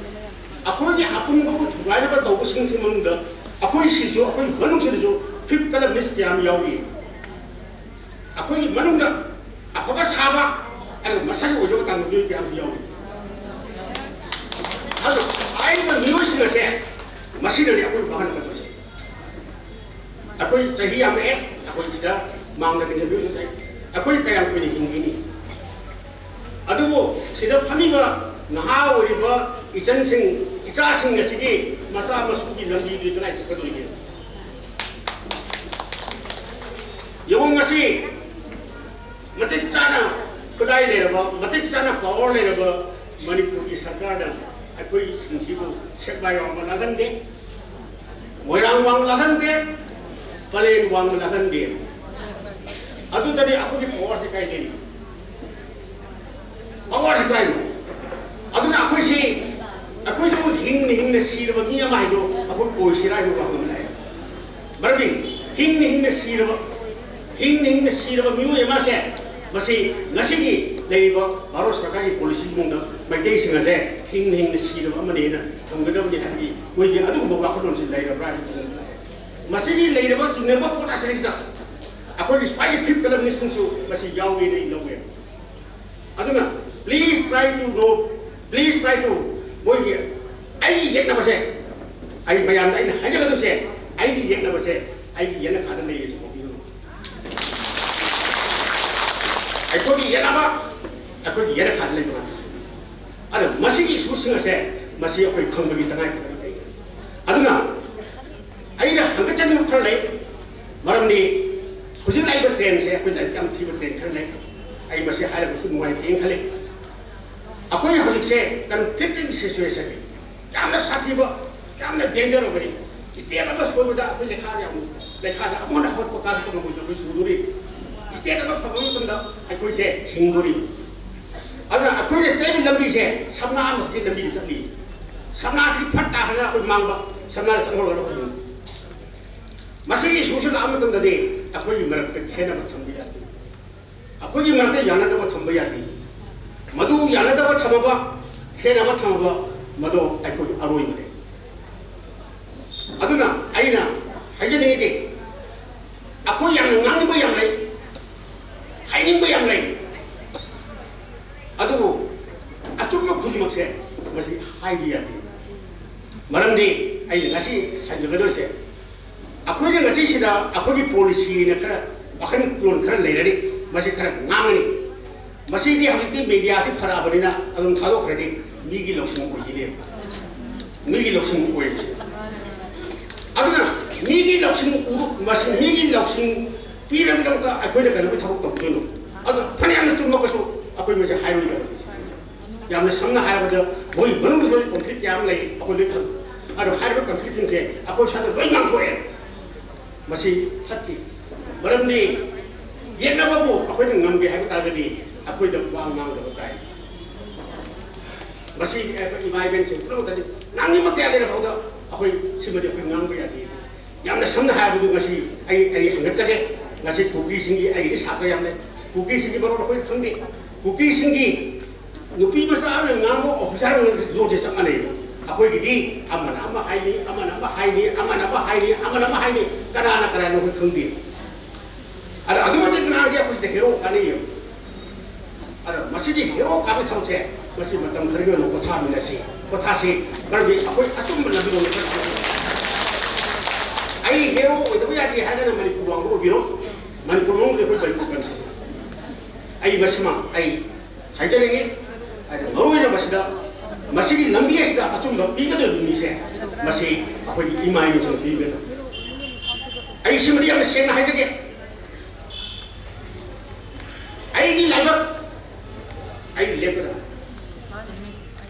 अखोई अपुन को थुगाई बा दो सिंग सिंग मनुंग the अखोई सिसु अखोई मनुंग सिसु फिप कलम निस क्याम यावी अखोई मनुंग द अखोबा साबा अरे मसाले ओजो तांग बियो क्याम यावी अदो आई म मियो सिंग से मसीद ले अखोई बहन का दोस अखोई चही हम ए अखोई सिदा मांग ने बियो से अखोई कयाम को नि हिंगिनी अदो सिदा फमीबा नहा ओरिबा इचन सिंह इचा सिंह सिगी मसा मसु की लंबी की कनाई चकदुरी के यों ngasi मतिक चाना खुदाई ले रबा मतिक चाना पावर ले रबा मणिपुर की सरकार दा अकोई सिंसिबो सेबाय वांग लागन दे मोयरांग वांग लागन दे पलेन वांग लागन दे अदु तने अको की पावर से काई दे पावर से काई अदुना अखोई से हिंग सीरब मी अमा हाइदो अखोई ओइसिरा जो वाहन लाय बरबी हिंग सीरब मी अमा से मसी ngasi की लेबो भारत सरकार की पॉलिसी मुंग मैते सिंग से हिंग सीरब अमने ना थंगदब नि हाबी मोय जे अदु बो वाखलोन से लेरब्रा नि मसी की लेरब चिंगरब फोटा सरिसदा अखोई स्पाई फिप कलम निसंसु मसी यावे नै लवे अदुना please try to boy ai yek na base ai mayam dai na haja ga se ai yek na base ai yen na khada le ye ko bi ai ko di yen ba ai ko di yen khada le ma ara masi ki su singa se masi akoi khang bi tangai ko aduna ai na hanga chan mu khar le maram ni huji lai ba train se akoi lai kam thi ba train khar le ai masi ha ra su muai eng khale अकोई हजिक से conflicting situation में यामना साथी बा यामना danger हो गई state bus कोई बता कोई लेखा दा अमोना हट पका को को जो सुदुरी स्टेट बस फगम तुम दा अकोई से हिंगुरी अगर अकोई से तेरी लंबी से सबना हम की लंबी चली सबना से फटा है कोई मांग बा सबना से हो लो मसी सोशल आम तुम दे अकोई मरत खेना थम बिया अकोई मरते याना तो थम बिया मधु यानदब थमबा खेनब थमबा मधु अखोई अरोई बने अदुना आइना हाइजनी दे अखोई याम नांगबो याम लै हाइनिबो याम लै अदुबो अचुम खुजिमक से मसी हाइबिया दे मरमदि आई ngasi हाइजगदर से अखोई ने ngasi सिदा अखोई पॉलिसी ने खरा अखन लोन खरा लेरदि मसी खरा नांगनी मसीदी हजिती मीडिया से फराबनिना अदुम थादो खरदि मीगी लौसिंग ओइजिने मीगी लौसिंग ओइबसे aduna migi laksing masing migi laksing piram dang ta akoi da kanu thak tok no adu phani am chu ma ko su akoi me ja hairu da yam na samna har ba da boi banu so complete yam lai akoi le khal adu har ba complete se akoi sa da boi mang thoe masi phatti maram ni yena ba bu akoi da ngam ge ha ta ga di akoi da wang mang da tai masi imai ben se pro da nang ni ma ke ale ra da akoi simade akoi ngang ba ya di yam na samna har ba du masi ai hangat jage ngasi cookie singi ai ri satra yam le cookie singi baro akoi khangde cookie singi nupi masa am ngang bo officer lo je sang ane akoi gi di amana ama hai ni amana ama hai ni amana ama hai ni amana ama hai ni kana no khangde ada adu ma je na ya kuch de hero kani yo ada masih di hero ka ba thau che masih matam khari no kotha mi na si kotha si bar bi akoi atum la bi no ai hero oi da ya di ha ga mani ku wang ko biro mani ku mong le ko bai ku kan si ai basma ai hai je ni ai maru ya basida masih di lambi asida atum da bi ga de ni se masih akoi imai ni se bi ga ai simri am se na hai je ke ai gi laiba ai lep da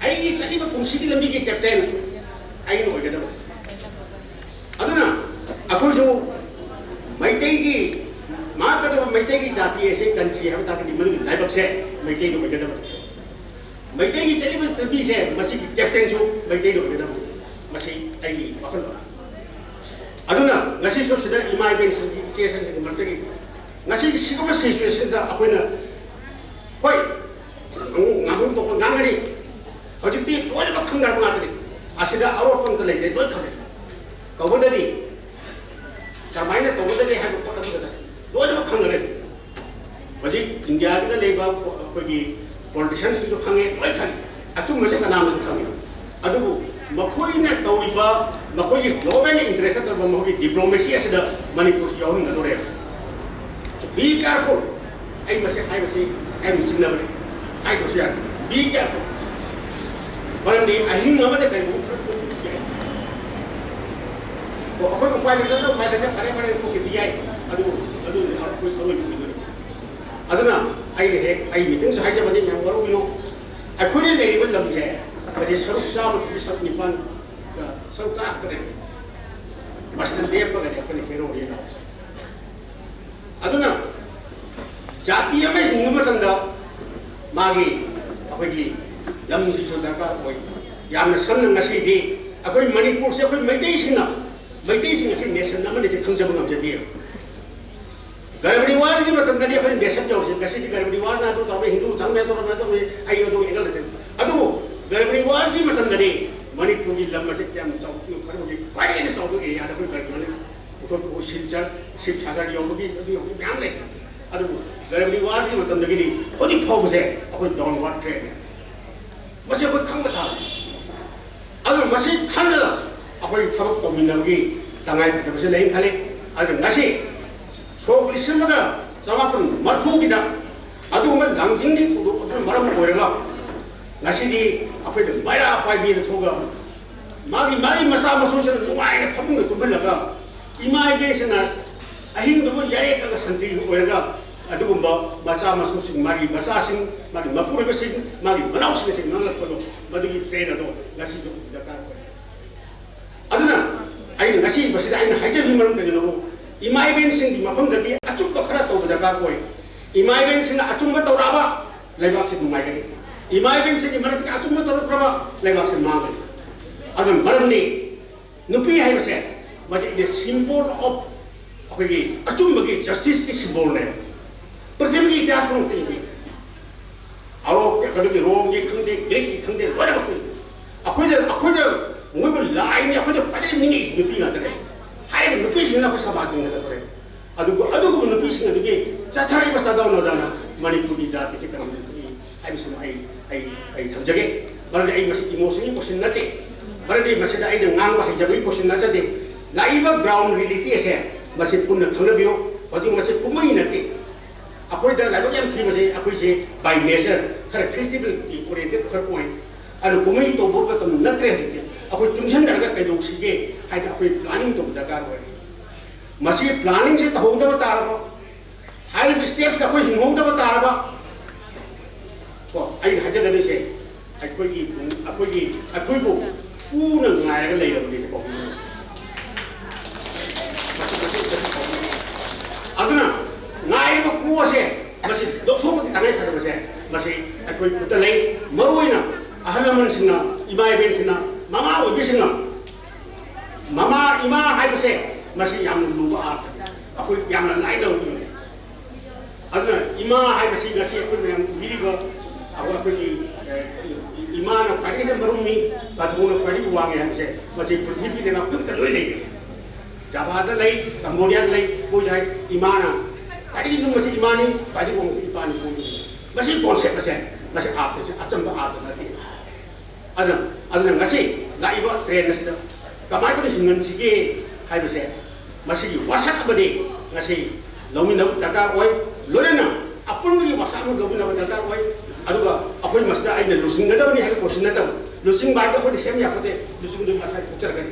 ai chai ba pungsi gi lambi gi captain ai no ga da aduna akoi so maitai gi ma ka da maitai gi jati ese kanchi ha ta ki mari gi laiba se maitai no ga da maitai gi chai ba tabi se masi gi captain so maitai no ga da masi ai wakal aduna ngasi so sida imai ben situation se marta gi ngasi sigama situation da akoina hoi ngam to ngangari hojikti loi ba khangdar ba ngari asida aro pang da lei loi khade kawdadi kamaina tawdadi ha ko ta da loi ba khangare maji india ga lei ba ko gi politicians ki jo khange loi khani achum ma se kana ma khange adubu makoina tawriba makoi global interest ta ba mo gi diplomacy asida manipur yaw na dore be careful ai masih hai masih ai mungkin na bane hai to siya be careful balang di ahin nama de kai mo ko ako ko pa de to pa de pare ko ki diai adu ko to ni aduna ai meeting sa hai ja bane yang waru no aku ni lei bal lam je baje saruk sa mo ki saruk nipan ka saruk ta ka de masal le pa ga ko ni hero ni na aduna jati ya mai hingma tanda magi akoi gi lam si so da ka oi yamna samna ngasi di akoi manipur se akoi maitai sing si nation na mane se khangjam ngam je di garabri war gi matam da ni akoi nation jaw se ngasi di garabri war na to ta me hindu sang me to na to me ai do engal se adu garabri war gi matam da ni manipur gi lam se kyam chaw ni khar gi kwari ni so do e ya da koi gar ni तो वो शिलचर शिव सागर योगी ma'am ने अदु गरबरी वास की मतलब लगी खुद ही fog से अपन डाउनवर्ड ट्रेंड है मसे कोई खंग था अदु मसे खंग अपन थबक तो मिनगी तंगाई तब से लेन खाले अदु नसे सोग लिसमगा समापन मरफू की दा अदु म लांजिंग दी थुदो अपन मरम होरेगा नसे दी अपन मायरा पाइबी ने थोगा माई मसा मसोस नुवाई फम ने तुमलगा imai besenas ahin do yare ka santi oerga adugumba masa masu sing mari masa sing mari mapur be sing mari manau sing nangal ko madugi train ado ngasi jo dakar ko aduna ai ngasi basida ai haje bi maram ka no imai ben sing di mapam da bi achuk ko khara to dakar ko imai ben sing achuk ma tawraba laibak sing mai ka imai ben sing marat ka achuk ma tawraba laibak sing ma ka adun maram ni nupi hai base Macam the symbol of apa lagi? Acung bagi justice ki symbol ni. Percuma ni ikhlas pun tidak. Awak kalau di Rome ni khande, Greek ni khande, mana betul? Aku dah, mungkin lain ni aku dah pada ni nupi ngata ni. Hai nupi sini aku sahabat ni ngata pare. Aduh nupi sini tu ke cacari pasal dah nak dana Manipur ni jati sekarang ni. Hai macam ai terjaga. Baru ai masih emosi ni posin nanti. Baru dia masih ai dengan bah jaga posin nanti deh. Laiba ground reality se masih pun nak thang bio, hojung masih kumai nanti. Aku dah laiba yang thri masih aku se by measure, kerana festival operated kerana anu kumai tu buat betul nak kerja. ꯑꯩꯈꯣꯏ ꯆꯨꯡꯁꯤꯟꯅꯔꯒ ꯀꯩꯗꯧꯁꯤꯒꯦ ꯍꯥꯏꯅ ꯑꯩꯈꯣꯏ planning ꯇꯧꯕ ꯗꯔꯀꯥꯔ ꯑꯣꯏ ꯃꯁꯤ ꯄ꯭ꯂꯥꯅꯤꯡꯁꯦ ꯇꯧꯍꯧꯗꯕ ꯇꯥꯔꯕ ꯍꯥꯏꯔꯤꯕ ꯁ꯭ꯇꯦꯞꯁꯇ ꯑꯩꯈꯣꯏ ꯍꯤꯡꯍꯧꯗꯕ ꯇꯥꯔꯕ ꯀꯣ ꯑꯩꯅ ꯍꯥꯏꯖꯒꯗꯣꯏꯁꯦ ꯑꯩꯈꯣꯏꯕꯨ ꯄꯨꯅ ꯉꯥꯏꯔꯒ ꯂꯩꯔꯕꯅꯤꯁꯦ ꯀꯣ ꯑꯗꯨꯅ ꯉꯥꯏꯔꯤꯕ ꯀꯨ ꯑꯁꯦ ꯃꯁꯤ ꯂꯧꯊꯣꯛꯄꯒꯤ ꯇꯉꯥꯏ ꯐꯗꯕꯁꯦ ꯃꯁꯤ ꯑꯩꯈꯣꯏ ꯈꯨꯠꯇ ꯂꯩ ꯃꯔꯨꯑꯣꯏꯅ ꯑꯍꯜ ꯂꯃꯟꯁꯤꯡꯅ ꯏꯃꯥ ꯏꯕꯦꯟꯁꯤꯡꯅ ꯃꯃꯥ ꯑꯣꯏꯕꯤꯁꯤꯡꯅ ꯃꯃꯥ ꯏꯃꯥ ꯍꯥꯏꯕꯁꯦ ꯃꯁꯤ ꯌꯥꯝꯅ ꯂꯨꯕ ꯑꯥꯔꯊꯅꯤ ꯑꯩꯈꯣꯏ ꯌꯥꯝꯅ ꯂꯥꯏꯅꯕꯅꯤ ꯑꯗꯨꯅ ꯏꯃꯥ ꯍꯥꯏꯕꯁꯤ ꯉꯁꯤ ꯑꯩꯈꯣꯏ ꯃꯌꯥꯝ ꯎꯕꯤꯔꯤꯕ ꯑꯩꯈꯣꯏꯒꯤ ꯏꯃꯥꯅ ꯈ꯭ꯋꯥꯏꯗꯒꯤ ꯍꯦꯟꯅ ꯃꯔꯨꯝꯅꯤ ꯄꯥꯊꯣꯡꯅ ꯈ꯭ꯋꯥꯏꯗꯒꯤ ꯋꯥꯡꯉꯦ ꯍꯥꯏꯕꯁꯦ ꯃꯁꯤ ꯄ꯭ꯔꯤꯊꯤꯕꯤ ꯂꯩꯕꯥꯛ ꯈꯨꯗꯤꯡꯃꯛꯇ ꯂꯣꯏ ꯂꯩꯌꯦ ꯖꯄꯥꯟꯗ ꯂꯩ ꯀꯝꯕꯣꯗꯤꯌꯥꯗ ꯂꯩ ꯃꯣꯏꯁꯨ ꯍꯥꯏ ꯏꯃꯥꯅ ꯈ꯭ꯋꯥꯏꯗꯒꯤ ꯂꯨꯝꯕꯁꯤ ꯏꯃꯥꯅꯤ ꯈ꯭ꯋꯥꯏꯗꯒꯤ ꯋꯥꯡꯕꯁꯤ ꯏꯄꯥꯅꯤ ꯃꯣꯏꯁꯨ ꯃꯁꯤ ꯀꯣꯟꯁꯦꯞ ꯑꯁꯦ ꯃꯁꯤ ꯑꯥꯔꯊꯁꯦ ꯑꯆꯝꯕ ꯑꯥꯔꯊ ꯅꯠꯇꯦ ꯑꯗꯨꯅ ꯉꯁꯤ ꯂꯥꯛꯏꯕ ꯇ꯭ꯔꯦꯟ ꯑꯁꯤꯗ ꯀꯃꯥꯏꯅ ꯇꯧꯅ ꯍꯤꯡꯍꯟꯁꯤꯒꯦ ꯍꯥꯏꯕꯁꯦ ꯃꯁꯤꯒꯤ ꯋꯥꯁꯛ ꯑꯃꯗꯤ ꯉꯁꯤ ꯂꯧꯃꯤꯟꯅꯕ ꯗꯔꯀꯥꯔ ꯑꯣꯏ ꯂꯣꯏꯅꯅ ꯑꯄꯨꯟꯕꯒꯤ ꯋꯥꯁꯛ ꯑꯃ ꯂꯧꯃꯤꯟꯅꯕ ꯗꯔꯀꯥꯔ ꯑꯣꯏ ꯑꯗꯨꯒ ꯑꯩꯈꯣꯏ ꯃꯁꯤꯗ ꯑꯩꯅ ꯂꯨꯆꯤꯡꯒꯗꯕꯅꯤ ꯍꯥꯏꯕ ꯀꯣꯏꯁꯟ ꯅꯠꯇꯕ ꯂꯨꯆꯤꯡꯕ ꯍꯥꯏꯕꯗ ꯑꯩꯈꯣꯏꯗꯤ ꯁꯦꯝ ꯌꯥꯄꯣꯠꯇꯦ ꯂꯨꯆꯤꯡꯕꯗꯨ ꯃꯁꯥ ꯊꯣꯛꯆꯔꯒꯅꯤ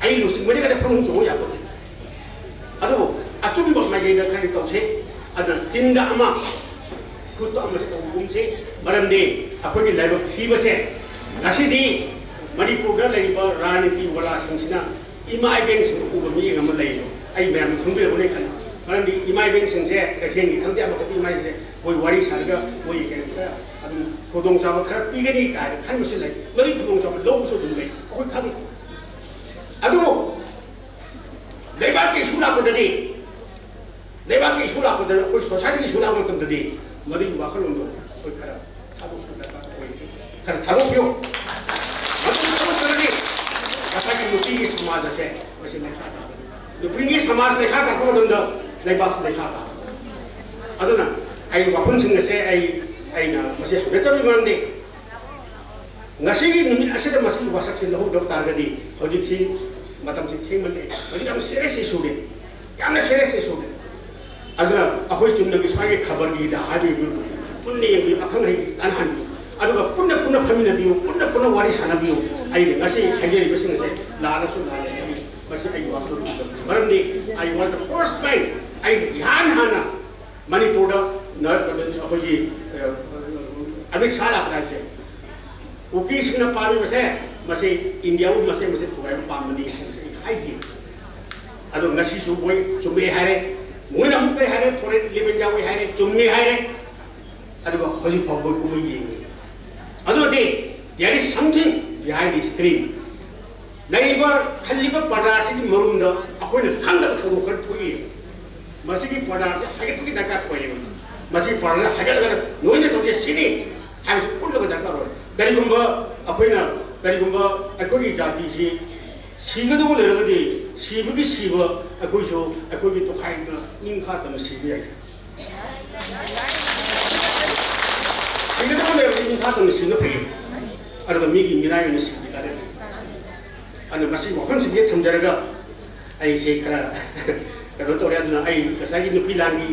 ꯑꯩ ꯂꯨꯆꯤꯡꯕꯗꯤ ꯀꯗ ꯐꯪ ꯆꯣꯡ ꯌꯥꯄꯣꯠꯇꯦ ꯑꯗꯨꯕꯨ ꯑꯆꯨꯝꯕ ꯃꯥꯏꯀꯩꯗ ꯈꯔꯗꯤ ꯇꯧꯁꯤ ꯑꯗꯨꯅ ꯆꯤꯟꯗ ꯑꯃ ꯈꯨꯠꯇ ꯑꯃꯁꯤ ꯇꯧꯕꯒꯨꯝꯁꯤ ꯃꯔꯝꯗꯤ ꯑꯩꯈꯣꯏꯒꯤ ꯂꯥꯏꯕꯛ ꯊꯤꯕꯁꯦ ꯉꯁꯤꯗꯤ ꯃꯅꯤꯄꯨꯔꯗ ꯂꯩꯔꯤꯕ ꯔꯥꯖꯅꯤꯇꯤ ꯋꯥꯂꯥꯁꯤꯡꯁꯤꯅ ꯏꯃꯥ ꯏꯕꯦꯟꯁꯤꯡ ꯎꯕ ꯃꯤꯠꯌꯦꯡ ꯑꯃ ꯂꯩ ꯑꯩ ꯃꯌꯥꯝꯅ ꯈꯪꯕꯤꯔꯕꯅꯤ ꯈꯜꯂꯤ ꯃꯔꯝꯗꯤ ꯏꯃꯥ ꯏꯕꯦꯟꯁꯤꯡꯁꯦ ꯀꯩꯊꯦꯜꯒꯤ ꯈꯪꯗꯦ ꯑꯃꯈꯛꯇꯤ ꯏꯃꯥꯁꯤꯡꯁꯦ ꯃꯣꯏ ꯋꯥꯔꯤ ꯁꯥꯔꯒ ꯃꯣꯏ ꯀꯩꯅꯣ ꯈꯔ ꯑꯗꯨꯝ ꯈꯨꯗꯣꯡꯆꯥꯕ ꯈꯔ ꯄꯤꯒꯅꯤ ꯀꯥꯏꯅ ꯈꯟꯕꯁꯨ ꯂꯩ ꯃꯗꯨꯒꯤ ꯈꯨꯗꯣꯡꯆꯥꯕ ꯂꯧꯕꯁꯨ ꯑꯗꯨꯝ ꯂꯩ ꯑꯩꯈꯣꯏ ꯈꯪꯉꯤ ꯑꯗꯨꯕꯨ ꯂꯩꯕꯥꯛꯀꯤ ꯏꯁꯨ ꯂꯥꯛꯄꯗꯗꯤ ꯑꯩꯈꯣꯏ ꯁꯣꯁꯥꯏꯇꯤꯒꯤ ꯏꯁꯨ ꯂꯥꯛꯄ ꯃꯇꯝꯗꯗꯤ ꯃꯗꯨꯒꯤ ꯋꯥꯈꯜꯂꯣꯟꯗꯣ ꯑꯩꯈꯣꯏ ꯈꯔ ꯊꯥꯗꯣꯛꯄ ꯗꯔꯀꯥꯔ ꯑꯣꯏ खर थादोक्यो मसाकी नुपीगी समाज असे मसी लेखा नुपीगी समाज लेखा करपो मदंदा लेबाक्स लेखा अदुना आई वाफन सिंग से आईना मसी हगचबी मानदे ngasi numit asida masi wasak sin lahu dor targadi hojik si matam si themale mali am serious issue de yamna serious issue de aduna akoi chumna gi swagi khabar gi da adi bu punni bi akhang hai tanhan aduga punna phamina biu punna wari sana biu ai ngasi hajeri bising se la la su la le masi ai wa khulu maram di I was the first man ai dhyan hana manipur da na akoi gi amit sala apna se उकी सिंह पामी मसे मसे India उ मसे तुगाय पामनी हाइजी अदो ngasi सु बोय चुमे हारे मोय नम करे हारे फॉरेन लिविंग जावे हारे चुमे हारे अदो हजि फबो कुमै येंगे अदो दे there is something behind the screen लाइबा खलिबा पदार्थ की मरुम द अखोय खंदा थोदो खर थोई मसे की पदार्थ हागे पकी दरकार कोय मसे पदार्थ हागे लगा नोइने तो सिनी हागे पुल्लो दरकार हो करीगुंबा अखोइना करीगुंबा अखोगी जाति से सिगदो लेरगदि सिबगी सिब अखोइसो अखोगी तो खाइना निंखा तम सिबि आइ सिगदो लेरगदि निंखा तम सिन पे अरग मिगी मिराय नि सिबि कादे अन मसी वखन सिगे थमजरगा आई से खरा करो तो यादना आई कसागी नुपी लांगी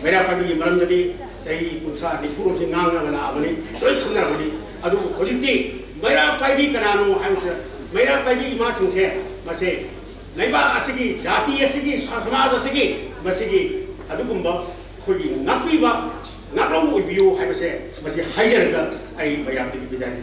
मेरा पाबी मरमदि चाही कुंसा निफुरोम से ngang na abani loi khangna bani adu hojiti Meira Paibi kanano hamsa Meira Paibi ima singse mase laiba asigi jati asigi samaj asigi masigi adugumba khogi napiba naklo ubiyo haibase masi haijarga ai mayam di bidai